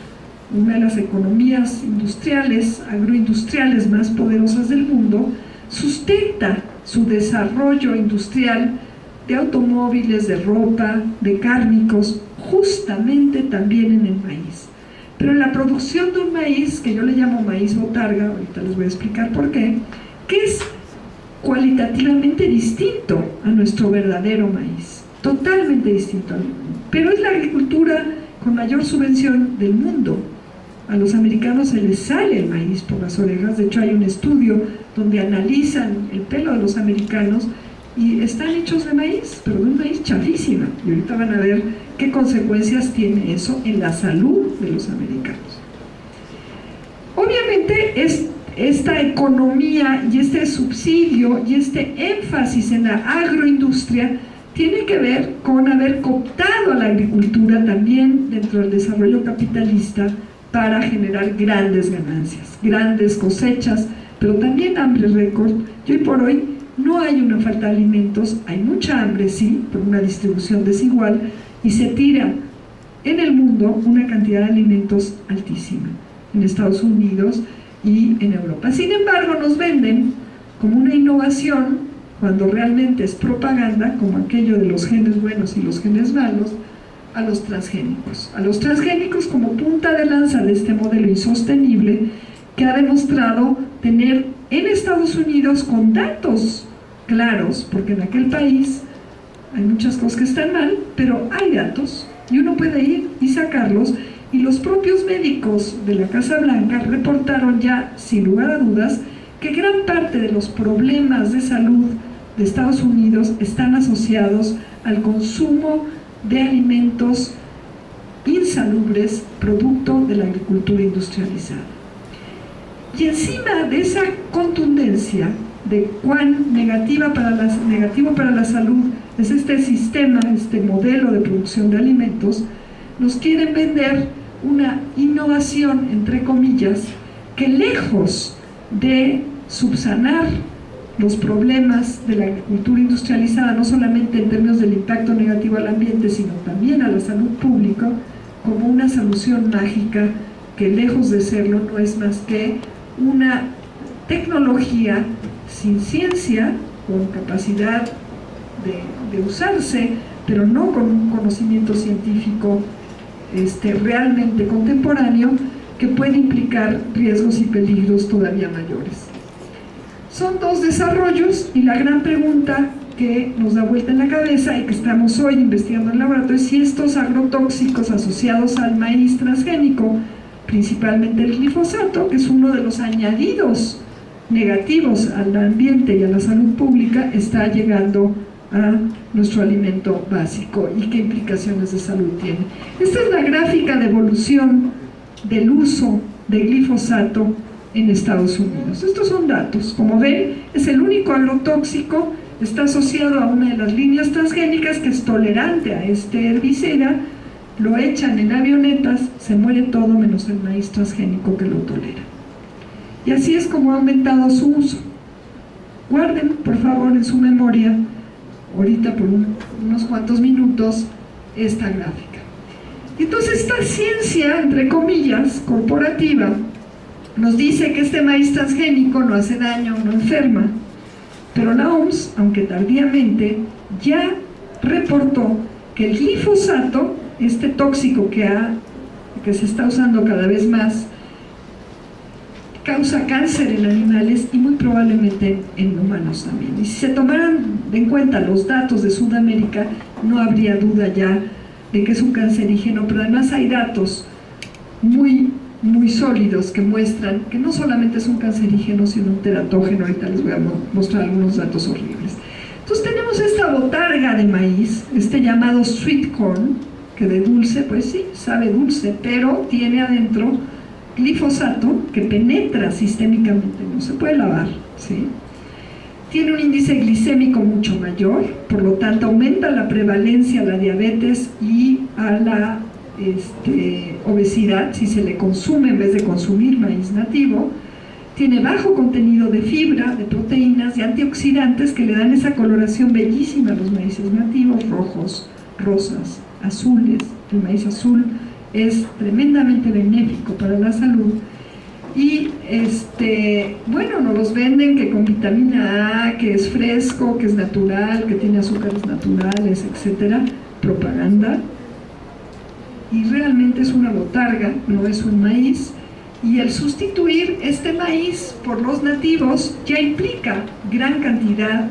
una de las economías industriales, agroindustriales más poderosas del mundo, sustenta su desarrollo industrial de automóviles, de ropa, de cárnicos, justamente también en el maíz. Pero en la producción de un maíz, que yo le llamo maíz botarga, ahorita les voy a explicar por qué, que es cualitativamente distinto a nuestro verdadero maíz, totalmente distinto, pero es la agricultura con mayor subvención del mundo. A los americanos se les sale el maíz por las orejas. De hecho hay un estudio donde analizan el pelo de los americanos y están hechos de maíz, pero de un maíz chafísima, y ahorita van a ver qué consecuencias tiene eso en la salud de los americanos. Obviamente esta economía y este subsidio y este énfasis en la agroindustria tiene que ver con haber cooptado a la agricultura también dentro del desarrollo capitalista para generar grandes ganancias, grandes cosechas, pero también hambre récord. Y hoy por hoy no hay una falta de alimentos, hay mucha hambre, sí, por una distribución desigual, y se tira en el mundo una cantidad de alimentos altísima, en Estados Unidos y en Europa. Sin embargo, nos venden como una innovación, cuando realmente es propaganda, como aquello de los genes buenos y los genes malos, a los transgénicos como punta de lanza de este modelo insostenible que ha demostrado tener en Estados Unidos, con datos claros, porque en aquel país hay muchas cosas que están mal, pero hay datos y uno puede ir y sacarlos, y los propios médicos de la Casa Blanca reportaron ya, sin lugar a dudas, que gran parte de los problemas de salud de Estados Unidos están asociados al consumo de alimentos insalubres, producto de la agricultura industrializada. Y encima de esa contundencia de cuán negativo para la salud es este sistema, este modelo de producción de alimentos, nos quieren vender una innovación, entre comillas, que lejos de subsanar los problemas de la agricultura industrializada, no solamente en términos del impacto negativo al ambiente, sino también a la salud pública, como una solución mágica que, lejos de serlo, no es más que una tecnología sin ciencia, con capacidad de usarse, pero no con un conocimiento científico realmente contemporáneo, que puede implicar riesgos y peligros todavía mayores. Son dos desarrollos, y la gran pregunta que nos da vuelta en la cabeza y que estamos hoy investigando en el laboratorio es si estos agrotóxicos asociados al maíz transgénico, principalmente el glifosato, que es uno de los añadidos negativos al ambiente y a la salud pública, está llegando a nuestro alimento básico y qué implicaciones de salud tiene. Esta es la gráfica de evolución del uso de glifosato en Estados Unidos. Estos son datos. Como ven, es el único agrotóxico, está asociado a una de las líneas transgénicas que es tolerante a este herbicida, lo echan en avionetas, se muere todo menos el maíz transgénico que lo tolera. Y así es como ha aumentado su uso. Guarden, por favor, en su memoria, ahorita por unos cuantos minutos, esta gráfica. Entonces, esta ciencia, entre comillas, corporativa, nos dice que este maíz transgénico no hace daño, no enferma, pero la OMS, aunque tardíamente, ya reportó que el glifosato, este tóxico que se está usando cada vez más, causa cáncer en animales y muy probablemente en humanos también. Y si se tomaran en cuenta los datos de Sudamérica, no habría duda ya de que es un cancerígeno, pero además hay datos muy muy sólidos que muestran que no solamente es un cancerígeno, sino un teratógeno. Ahorita les voy a mostrar algunos datos horribles. Entonces tenemos esta botarga de maíz, este llamado sweet corn, que de dulce, pues sí, sabe dulce, pero tiene adentro glifosato que penetra sistémicamente, no se puede lavar, ¿sí? Tiene un índice glicémico mucho mayor, por lo tanto aumenta la prevalencia a la diabetes y a la obesidad si se le consume en vez de consumir maíz nativo. Tiene bajo contenido de fibra, de proteínas y antioxidantes que le dan esa coloración bellísima a los maíces nativos, rojos, rosas, azules. El maíz azul es tremendamente benéfico para la salud. Y bueno, nos los venden que con vitamina A, que es fresco, que es natural, que tiene azúcares naturales, etcétera. Propaganda. Y realmente es una botarga, no es un maíz. Y el sustituir este maíz por los nativos ya implica gran cantidad,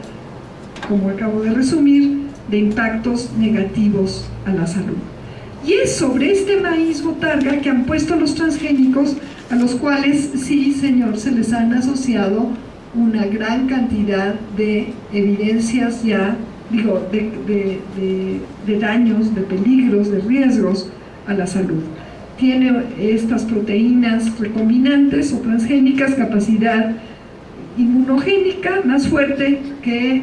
como acabo de resumir, de impactos negativos a la salud. Y es sobre este maíz botarga que han puesto los transgénicos, a los cuales, sí, señor, se les han asociado una gran cantidad de evidencias ya, digo, de daños, de peligros, de riesgos a la salud. Tiene estas proteínas recombinantes o transgénicas, capacidad inmunogénica más fuerte que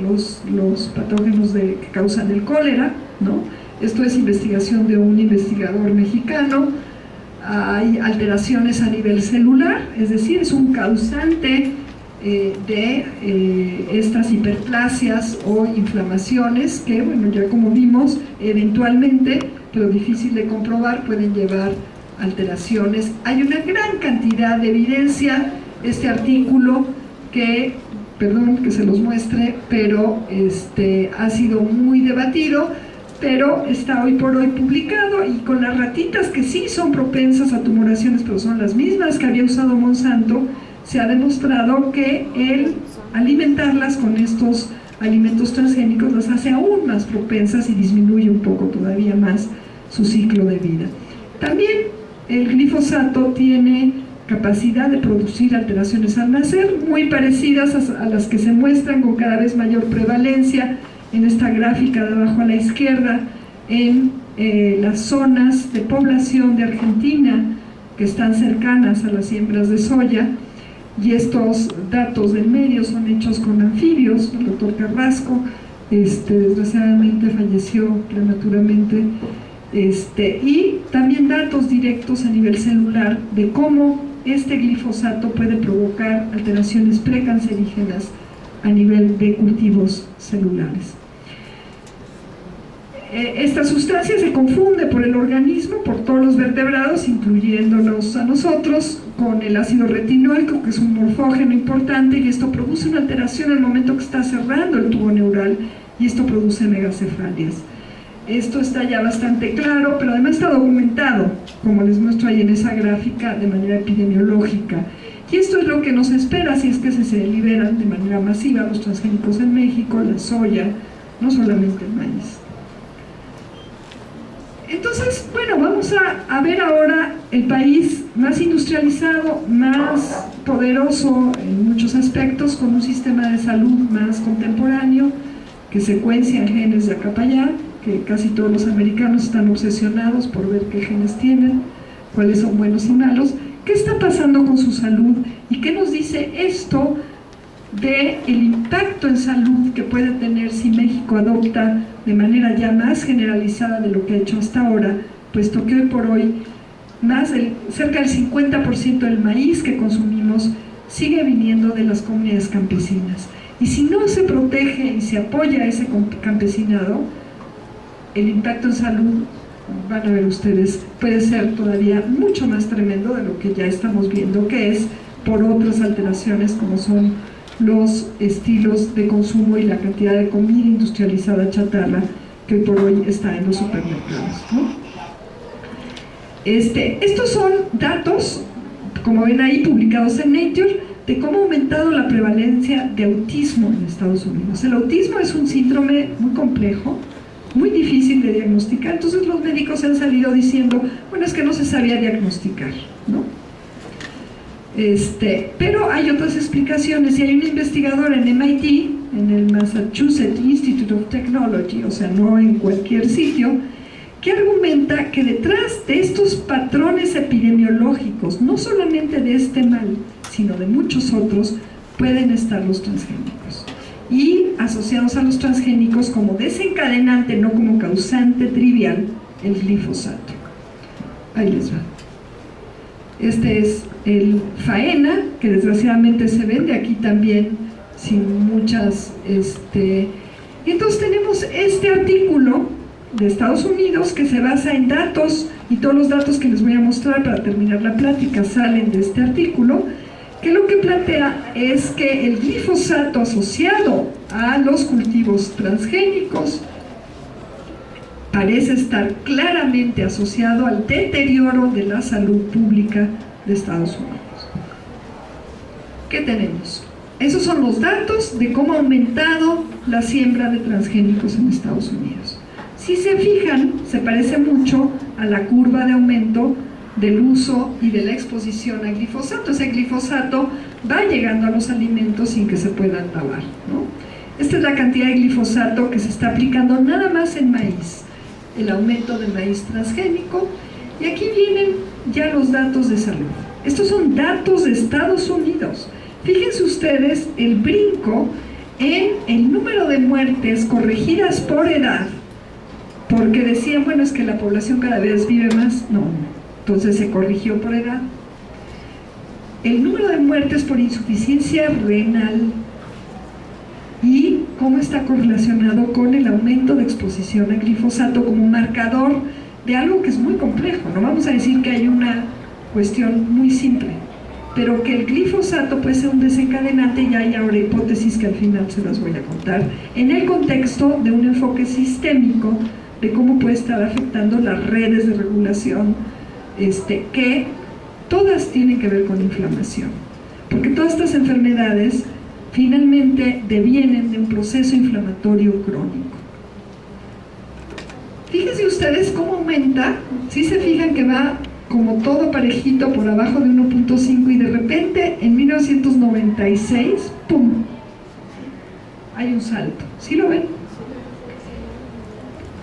los patógenos que causan el cólera, ¿no? Esto es investigación de un investigador mexicano. Hay alteraciones a nivel celular, es decir, es un causante de estas hiperplasias o inflamaciones que, bueno, ya como vimos, eventualmente, pero difícil de comprobar, pueden llevar alteraciones. Hay una gran cantidad de evidencia, este artículo que, perdón que se los muestre, pero ha sido muy debatido, pero está hoy por hoy publicado, y con las ratitas que sí son propensas a tumoraciones, pero son las mismas que había usado Monsanto, se ha demostrado que el alimentarlas con estos alimentos transgénicos las hace aún más propensas y disminuye un poco todavía más su ciclo de vida. También el glifosato tiene capacidad de producir alteraciones al nacer, muy parecidas a las que se muestran con cada vez mayor prevalencia en esta gráfica de abajo a la izquierda, en las zonas de población de Argentina que están cercanas a las siembras de soya. Y estos datos del medio son hechos con anfibios. El doctor Carrasco desgraciadamente falleció prematuramente, y también datos directos a nivel celular de cómo este glifosato puede provocar alteraciones precancerígenas a nivel de cultivos celulares. Esta sustancia se confunde por el organismo, por todos los vertebrados, incluyéndonos a nosotros, con el ácido retinoico, que es un morfógeno importante, y esto produce una alteración al momento que está cerrando el tubo neural, y esto produce megacefalias. Esto está ya bastante claro, pero además está documentado, como les muestro ahí en esa gráfica, de manera epidemiológica. Y esto es lo que nos espera si es que se liberan de manera masiva los transgénicos en México, la soya, no solamente el maíz. Entonces, bueno, vamos a ver ahora el país más industrializado, más poderoso en muchos aspectos, con un sistema de salud más contemporáneo, que secuencia genes de acá para allá, que casi todos los americanos están obsesionados por ver qué genes tienen, cuáles son buenos y malos. ¿Qué está pasando con su salud? ¿Y qué nos dice esto del impacto en salud que puede tener si México adopta de manera ya más generalizada de lo que ha hecho hasta ahora, puesto que hoy por hoy cerca del 50% del maíz que consumimos sigue viniendo de las comunidades campesinas? Y si no se protege y se apoya a ese campesinado, el impacto en salud, van a ver ustedes, puede ser todavía mucho más tremendo de lo que ya estamos viendo, que es por otras alteraciones como son los estilos de consumo y la cantidad de comida industrializada chatarra que hoy por hoy está en los supermercados, ¿no? Estos son datos, como ven ahí, publicados en Nature, de cómo ha aumentado la prevalencia de autismo en Estados Unidos. El autismo es un síndrome muy complejo, muy difícil de diagnosticar. Entonces los médicos han salido diciendo, bueno, es que no se sabía diagnosticar, ¿no? Pero hay otras explicaciones, y hay un investigador en MIT, en el Massachusetts Institute of Technology, o sea, no en cualquier sitio, que argumenta que detrás de estos patrones epidemiológicos, no solamente de este mal, sino de muchos otros, pueden estar los transgénicos. Y asociados a los transgénicos como desencadenante, no como causante trivial, el glifosato. Ahí les va. Este es el faena, que desgraciadamente se vende aquí también sin muchas... Y entonces tenemos este artículo de Estados Unidos que se basa en datos, y todos los datos que les voy a mostrar para terminar la plática salen de este artículo, que lo que plantea es que el glifosato asociado a los cultivos transgénicos parece estar claramente asociado al deterioro de la salud pública de Estados Unidos. ¿Qué tenemos? Esos son los datos de cómo ha aumentado la siembra de transgénicos en Estados Unidos. Si se fijan, se parece mucho a la curva de aumento del uso y de la exposición a glifosato. Ese glifosato va llegando a los alimentos sin que se puedan lavar, ¿no? Esta es la cantidad de glifosato que se está aplicando nada más en maíz, el aumento del maíz transgénico, y aquí vienen ya los datos de salud. Estos son datos de Estados Unidos. Fíjense ustedes el brinco en el número de muertes corregidas por edad, porque decían, bueno, es que la población cada vez vive más. No, entonces se corrigió por edad. El número de muertes por insuficiencia renal y cómo está correlacionado con el aumento de exposición a glifosato como marcador de algo que es muy complejo. No vamos a decir que hay una cuestión muy simple, pero que el glifosato puede ser un desencadenante, y hay ahora hipótesis que al final se las voy a contar, en el contexto de un enfoque sistémico de cómo puede estar afectando las redes de regulación, que todas tienen que ver con inflamación, porque todas estas enfermedades finalmente devienen de un proceso inflamatorio crónico. Fíjense ustedes cómo aumenta, si se fijan que va como todo parejito por abajo de 1.5, y de repente en 1996, ¡pum!, hay un salto. ¿Sí lo ven?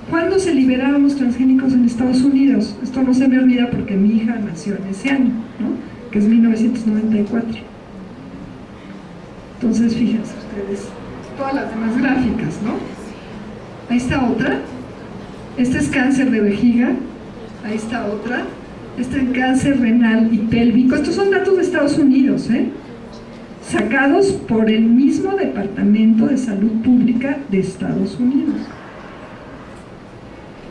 ¿Cuándo se liberaron los transgénicos en Estados Unidos? Esto no se me olvida porque mi hija nació en ese año, ¿no?, que es 1994. Entonces, fíjense ustedes, todas las demás gráficas, ¿no? Ahí está otra. Este es cáncer de vejiga. Ahí está otra. Este es cáncer renal y pélvico. Estos son datos de Estados Unidos, sacados por el mismo Departamento de Salud Pública de Estados Unidos.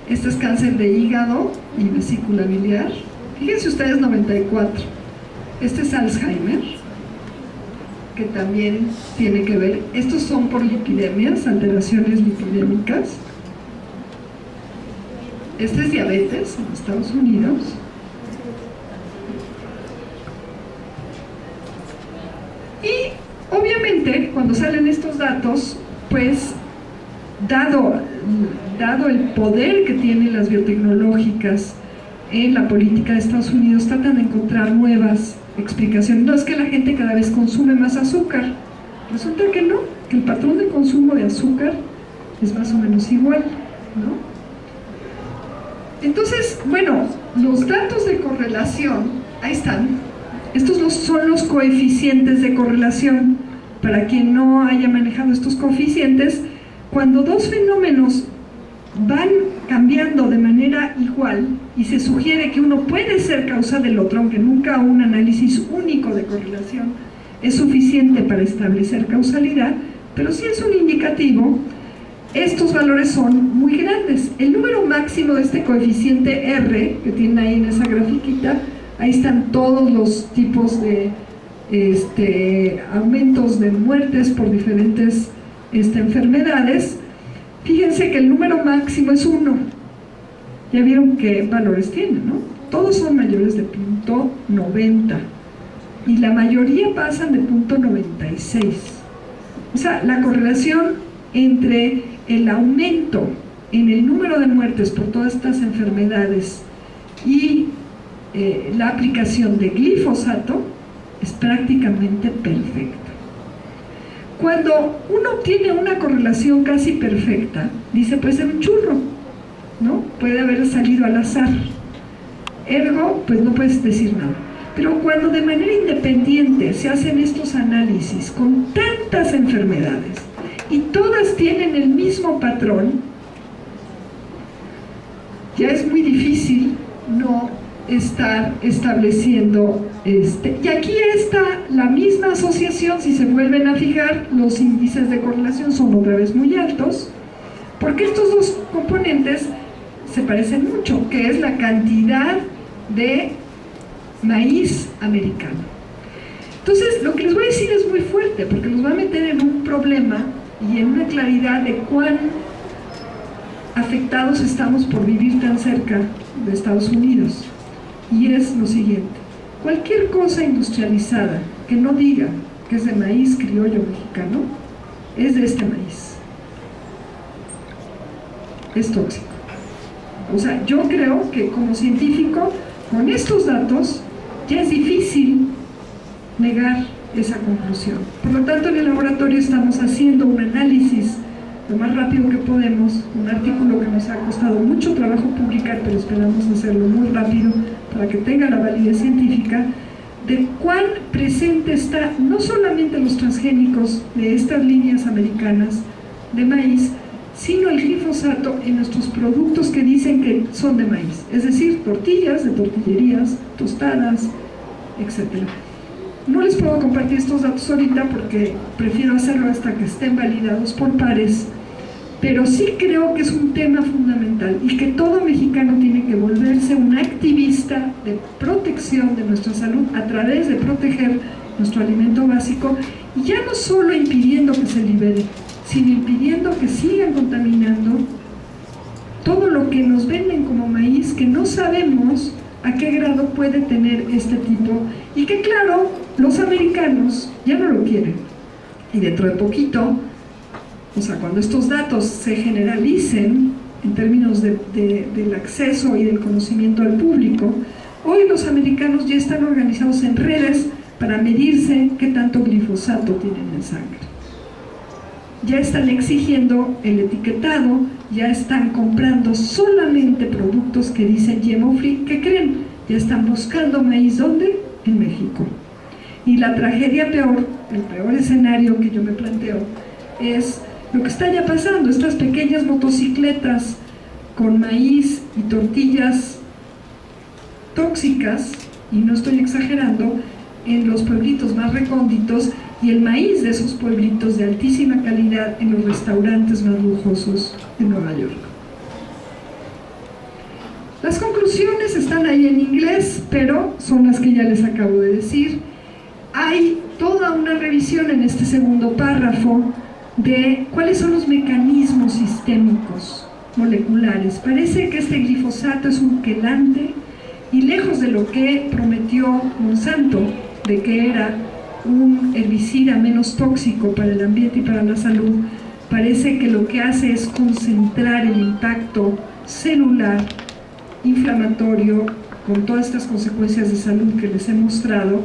Este es cáncer de hígado y vesícula biliar. Fíjense ustedes, 94. Este es Alzheimer, que también tiene que ver. Estos son por lipidemias, alteraciones lipidémicas. Este es diabetes en Estados Unidos. Y obviamente cuando salen estos datos, pues dado el poder que tienen las biotecnológicas en la política de Estados Unidos, tratan de encontrar nuevas explicaciones. No es que la gente cada vez consume más azúcar, resulta que no, que el patrón de consumo de azúcar es más o menos igual, ¿no? Entonces, bueno, los datos de correlación, ahí están. Estos son los coeficientes de correlación. Para quien no haya manejado estos coeficientes, cuando dos fenómenos van cambiando de manera igual y se sugiere que uno puede ser causa del otro, aunque nunca un análisis único de correlación es suficiente para establecer causalidad, pero sí es un indicativo, estos valores son muy grandes. El número máximo de este coeficiente R, que tienen ahí en esa grafiquita, ahí están todos los tipos de aumentos de muertes por diferentes enfermedades. Fíjense que el número máximo es 1. Ya vieron qué valores tienen, ¿no? Todos son mayores de 0.90 y la mayoría pasan de 0.96. O sea, la correlación entre el aumento en el número de muertes por todas estas enfermedades y la aplicación de glifosato es prácticamente perfecta. Cuando uno tiene una correlación casi perfecta, dice, puede ser un churro, ¿no? Puede haber salido al azar. Ergo, pues no puedes decir nada. Pero cuando de manera independiente se hacen estos análisis con tantas enfermedades y todas tienen el mismo patrón, ya es muy difícil no estar estableciendo y aquí está la misma asociación. Si se vuelven a fijar, los índices de correlación son otra vez muy altos, porque estos dos componentes se parecen mucho, que es la cantidad de maíz americano. Entonces, lo que les voy a decir es muy fuerte, porque los va a meter en un problema y en una claridad de cuán afectados estamos por vivir tan cerca de Estados Unidos. Y es lo siguiente: cualquier cosa industrializada que no diga que es de maíz criollo mexicano, es de este maíz. Es tóxico. O sea, yo creo que como científico, con estos datos, ya es difícil negar esa conclusión. Por lo tanto, en el laboratorio estamos haciendo un análisis lo más rápido que podemos, un artículo que nos ha costado mucho trabajo publicar, pero esperamos hacerlo muy rápido para que tenga la validez científica, de cuán presente está no solamente los transgénicos de estas líneas americanas de maíz, sino el glifosato en nuestros productos que dicen que son de maíz, es decir, tortillas de tortillerías, tostadas, etc. No les puedo compartir estos datos ahorita porque prefiero hacerlo hasta que estén validados por pares, pero sí creo que es un tema fundamental y que todo mexicano tiene que volverse un activista de protección de nuestra salud a través de proteger nuestro alimento básico, y ya no solo impidiendo que se libere, sino impidiendo que sigan contaminando todo lo que nos venden como maíz, que no sabemos a qué grado puede tener este tipo, y que claro, los americanos ya no lo quieren. Y dentro de poquito, o sea, cuando estos datos se generalicen en términos del acceso y del conocimiento al público, hoy los americanos ya están organizados en redes para medirse qué tanto glifosato tienen en sangre. Ya están exigiendo el etiquetado, ya están comprando solamente productos que dicen GMO free. ¿Qué creen? Ya están buscando maíz, ¿dónde? En México. Y la tragedia peor, el peor escenario que yo me planteo, es lo que está ya pasando, estas pequeñas motocicletas con maíz y tortillas tóxicas, y no estoy exagerando, en los pueblitos más recónditos, y el maíz de esos pueblitos de altísima calidad en los restaurantes más lujosos de Nueva York. Las conclusiones están ahí en inglés, pero son las que ya les acabo de decir. Hay toda una revisión en este segundo párrafo de cuáles son los mecanismos sistémicos moleculares. Parece que este glifosato es un quelante, y lejos de lo que prometió Monsanto, de que era un herbicida menos tóxico para el ambiente y para la salud, parece que lo que hace es concentrar el impacto celular, inflamatorio, con todas estas consecuencias de salud que les he mostrado.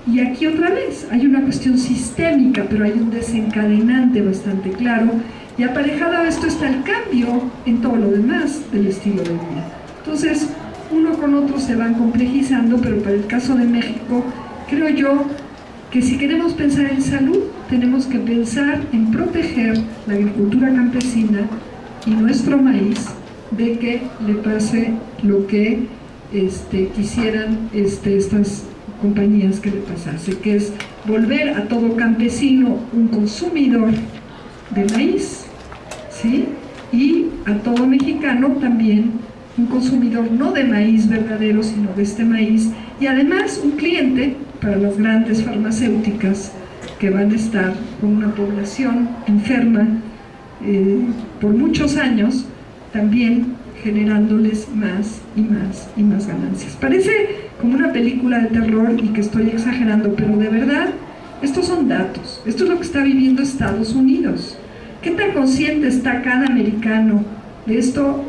Y aquí otra vez hay una cuestión sistémica, pero hay un desencadenante bastante claro, y aparejado a esto está el cambio en todo lo demás del estilo de vida. Entonces, uno con otro se van complejizando, pero para el caso de México, creo yo que si queremos pensar en salud, tenemos que pensar en proteger la agricultura campesina y nuestro maíz de que le pase lo que quisieran estas compañías que le pasase, que es volver a todo campesino un consumidor de maíz, ¿sí? Y a todo mexicano también un consumidor no de maíz verdadero, sino de este maíz, y además un cliente para las grandes farmacéuticas que van a estar con una población enferma por muchos años, también generándoles más y más y más ganancias. Parece como una película de terror y que estoy exagerando, pero de verdad, estos son datos. Esto es lo que está viviendo Estados Unidos. ¿Qué tan consciente está cada americano De esto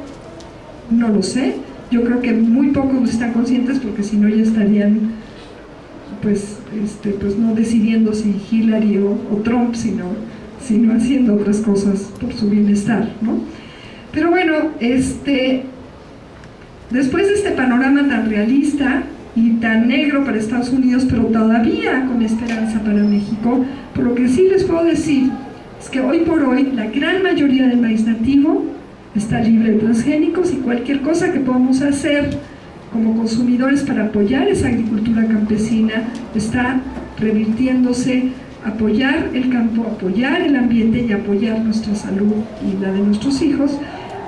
no lo sé. Yo creo que muy pocos están conscientes, porque si no ya estarían pues no decidiendo si Hillary o Trump, sino haciendo otras cosas por su bienestar, ¿no? Pero bueno, después de este panorama tan realista y tan negro para Estados Unidos, pero todavía con esperanza para México, por lo que sí les puedo decir es que hoy por hoy la gran mayoría del maíz nativo está libre de transgénicos, y cualquier cosa que podamos hacer como consumidores para apoyar esa agricultura campesina está revirtiéndose, apoyar el campo, apoyar el ambiente y apoyar nuestra salud y la de nuestros hijos.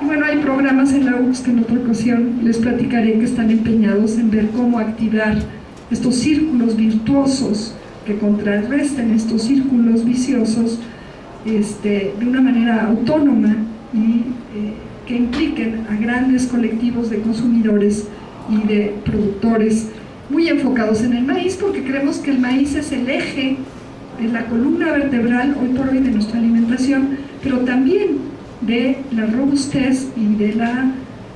Y bueno, hay programas en la UCS que en otra ocasión les platicaré, que están empeñados en ver cómo activar estos círculos virtuosos que contrarresten estos círculos viciosos de una manera autónoma y que impliquen a grandes colectivos de consumidores y de productores muy enfocados en el maíz, porque creemos que el maíz es el eje, es la columna vertebral hoy por hoy de nuestra alimentación, pero también de la robustez y de la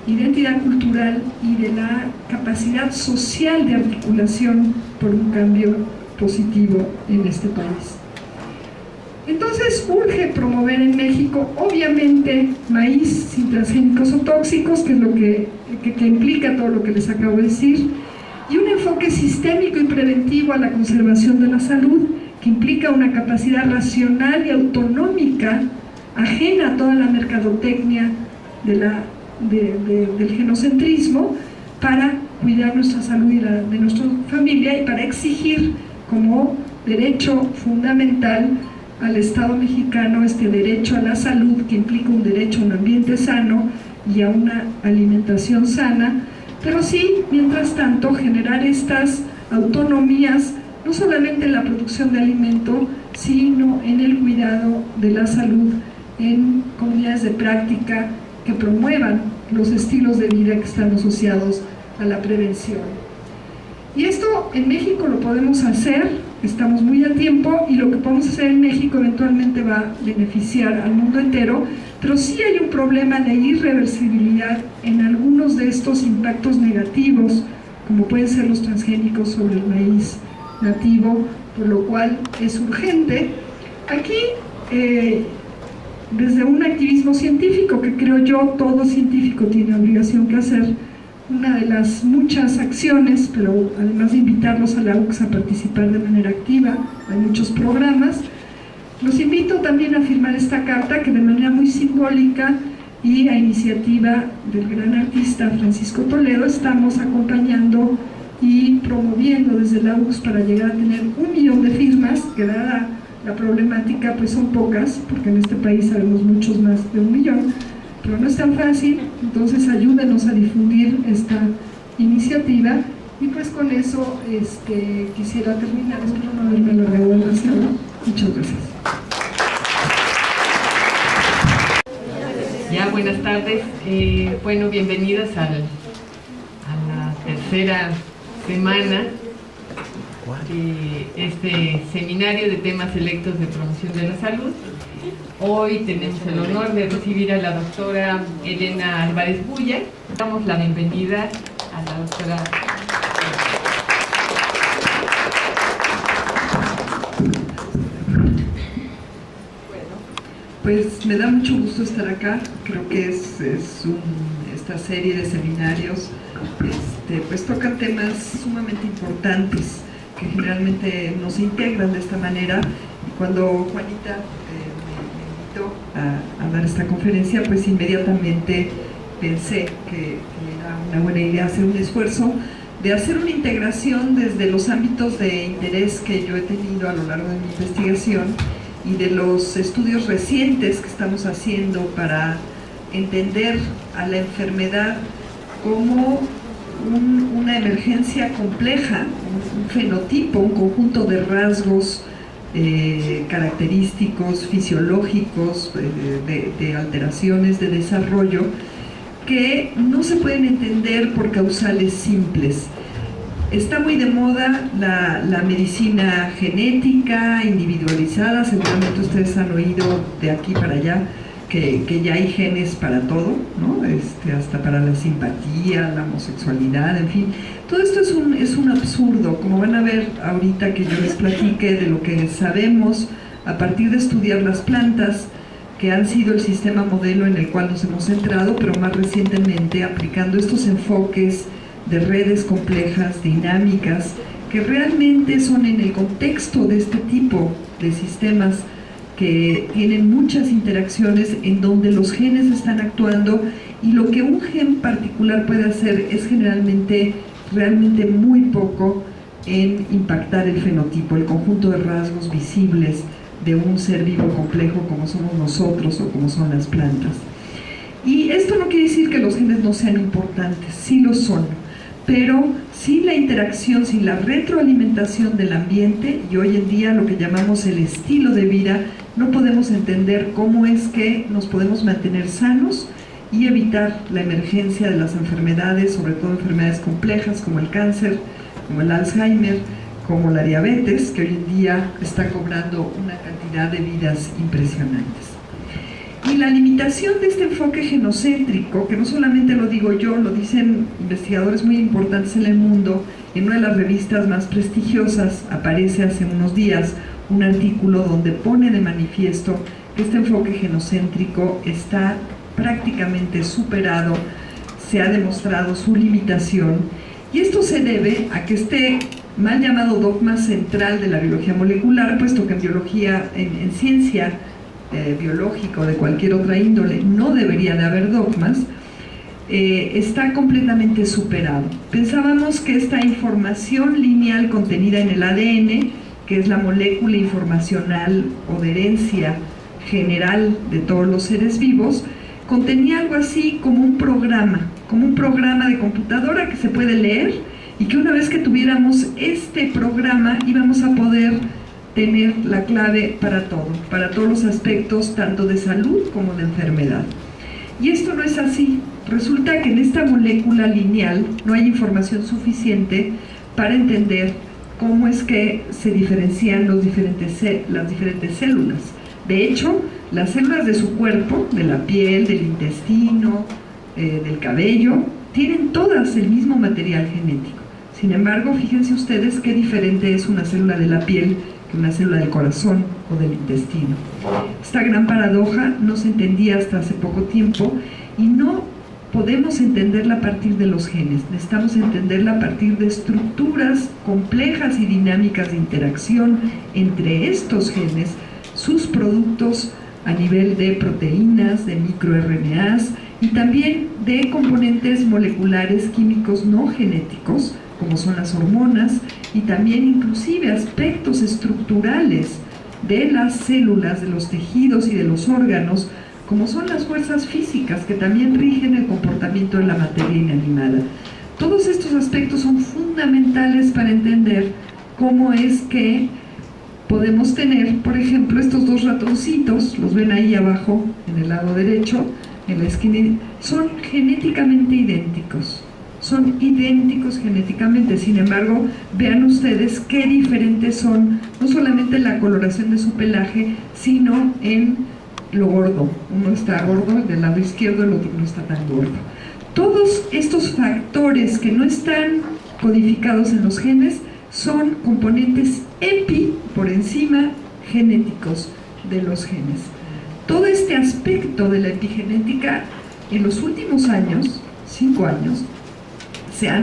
identidad cultural y de la capacidad social de articulación por un cambio positivo en este país. Entonces urge promover en México, obviamente, maíz sin transgénicos o tóxicos, que es lo que implica todo lo que les acabo de decir, y un enfoque sistémico y preventivo a la conservación de la salud, que implica una capacidad racional y autonómica, ajena a toda la mercadotecnia del genocentrismo, para cuidar nuestra salud y la de nuestra familia, y para exigir como derecho fundamental al Estado mexicano este derecho a la salud, que implica un derecho a un ambiente sano y a una alimentación sana, pero sí, mientras tanto, generar estas autonomías, no solamente en la producción de alimento, sino en el cuidado de la salud, en comunidades de práctica que promuevan los estilos de vida que están asociados a la prevención. Y esto en México lo podemos hacer, estamos muy a tiempo, y lo que podemos hacer en México eventualmente va a beneficiar al mundo entero, pero sí hay un problema de irreversibilidad en algunos de estos impactos negativos, como pueden ser los transgénicos sobre el maíz nativo, por lo cual es urgente. Aquí, desde un activismo científico, que creo yo todo científico tiene obligación que hacer, una de las muchas acciones, pero además de invitarlos a la UCS a participar de manera activa, hay muchos programas, los invito también a firmar esta carta, que de manera muy simbólica y a iniciativa del gran artista Francisco Toledo estamos acompañando y promoviendo desde la UCS para llegar a tener 1 millón de firmas, que dada la problemática pues son pocas, porque en este país sabemos muchos más de 1 millón, pero no es tan fácil. Entonces ayúdenos a difundir esta iniciativa, y pues con eso quisiera terminar, espero no haberme alargado demasiado. Muchas gracias. Ya, buenas tardes. Bueno, bienvenidas a la tercera semana de este seminario de temas selectos de promoción de la salud. Hoy tenemos el honor de recibir a la doctora Elena Álvarez Bulla. Damos la bienvenida a la doctora. Pues me da mucho gusto estar acá. Creo que esta serie de seminarios pues tocan temas sumamente importantes que generalmente no se integran de esta manera. Y cuando Juanita me invitó a dar esta conferencia, pues inmediatamente pensé que era una buena idea hacer un esfuerzo de hacer una integración desde los ámbitos de interés que yo he tenido a lo largo de mi investigación y de los estudios recientes que estamos haciendo para entender a la enfermedad como una emergencia compleja, un fenotipo, un conjunto de rasgos característicos, fisiológicos, de alteraciones de desarrollo que no se pueden entender por causales simples. Está muy de moda la medicina genética individualizada, seguramente ustedes han oído de aquí para allá que ya hay genes para todo, ¿no? Hasta para la simpatía, la homosexualidad, en fin. Todo esto es un absurdo, como van a ver ahorita que yo les platique de lo que sabemos a partir de estudiar las plantas, que han sido el sistema modelo en el cual nos hemos centrado, pero más recientemente aplicando estos enfoques de redes complejas, dinámicas, que realmente son en el contexto de este tipo de sistemas que tienen muchas interacciones en donde los genes están actuando, y lo que un gen particular puede hacer es generalmente realmente muy poco en impactar el fenotipo, el conjunto de rasgos visibles de un ser vivo complejo como somos nosotros o como son las plantas. Y esto no quiere decir que los genes no sean importantes, sí lo son, pero sin la interacción, sin la retroalimentación del ambiente y hoy en día lo que llamamos el estilo de vida, no podemos entender cómo es que nos podemos mantener sanos y evitar la emergencia de las enfermedades, sobre todo enfermedades complejas como el cáncer, como el Alzheimer, como la diabetes, que hoy en día está cobrando una cantidad de vidas impresionantes. Y la limitación de este enfoque genocéntrico, que no solamente lo digo yo, lo dicen investigadores muy importantes en el mundo, en una de las revistas más prestigiosas aparece hace unos días un artículo donde pone de manifiesto que este enfoque genocéntrico está prácticamente superado, se ha demostrado su limitación, y esto se debe a que este mal llamado dogma central de la biología molecular, puesto que en biología, en ciencia biológica o de cualquier otra índole no debería de haber dogmas, está completamente superado. Pensábamos que esta información lineal contenida en el ADN, que es la molécula informacional o de herencia general de todos los seres vivos, contenía algo así como un programa de computadora que se puede leer, y que una vez que tuviéramos este programa íbamos a poder tener la clave para todo, para todos los aspectos tanto de salud como de enfermedad. Y esto no es así. Resulta que en esta molécula lineal no hay información suficiente para entender cómo es que se diferencian las diferentes células. De hecho, las células de su cuerpo, de la piel, del intestino, del cabello, tienen todas el mismo material genético. Sin embargo, fíjense ustedes qué diferente es una célula de la piel que una célula del corazón o del intestino. Esta gran paradoja no se entendía hasta hace poco tiempo, y no podemos entenderla a partir de los genes, necesitamos entenderla a partir de estructuras complejas y dinámicas de interacción entre estos genes, sus productos a nivel de proteínas, de microRNAs y también de componentes moleculares químicos no genéticos, como son las hormonas, y también inclusive aspectos estructurales de las células, de los tejidos y de los órganos, como son las fuerzas físicas que también rigen el comportamiento de la materia inanimada. Todos estos aspectos son fundamentales para entender cómo es que podemos tener, por ejemplo, estos dos ratoncitos, los ven ahí abajo en el lado derecho, en la esquina, son genéticamente idénticos. Son idénticos genéticamente, sin embargo, vean ustedes qué diferentes son, no solamente en la coloración de su pelaje, sino en lo gordo. Uno está gordo, el del lado izquierdo, el otro no está tan gordo. Todos estos factores que no están codificados en los genes son componentes por encima, genéticos de los genes. Todo este aspecto de la epigenética en los últimos años, 5 años, se ha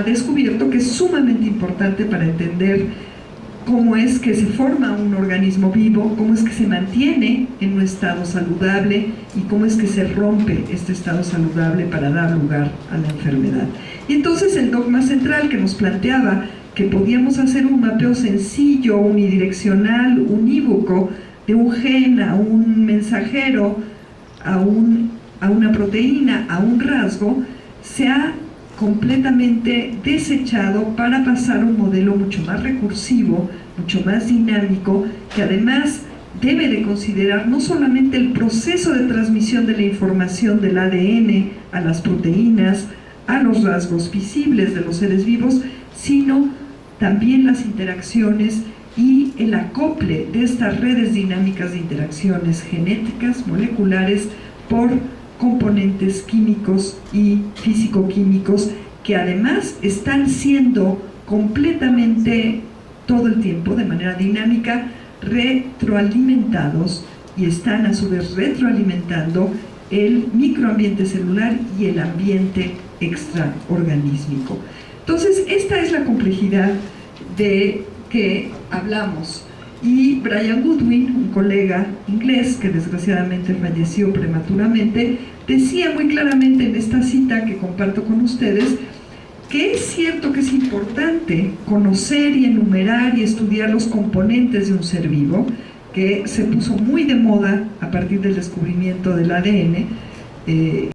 descubierto que es sumamente importante para entender cómo es que se forma un organismo vivo, cómo es que se mantiene en un estado saludable y cómo es que se rompe este estado saludable para dar lugar a la enfermedad. Y entonces el dogma central que nos planteaba que podíamos hacer un mapeo sencillo, unidireccional, unívoco, de un gen a un mensajero, a una proteína, a un rasgo, se ha completamente desechado para pasar a un modelo mucho más recursivo, mucho más dinámico, que además debe de considerar no solamente el proceso de transmisión de la información del ADN a las proteínas, a los rasgos visibles de los seres vivos, sino también las interacciones y el acople de estas redes dinámicas de interacciones genéticas, moleculares, por componentes químicos y físico-químicos que además están siendo completamente todo el tiempo, de manera dinámica, retroalimentados y están a su vez retroalimentando el microambiente celular y el ambiente extraorganísmico. Entonces, esta es la complejidad de que hablamos. Y Brian Goodwin, un colega inglés que desgraciadamente falleció prematuramente, decía muy claramente en esta cita que comparto con ustedes que es cierto que es importante conocer y enumerar y estudiar los componentes de un ser vivo, que se puso muy de moda a partir del descubrimiento del ADN,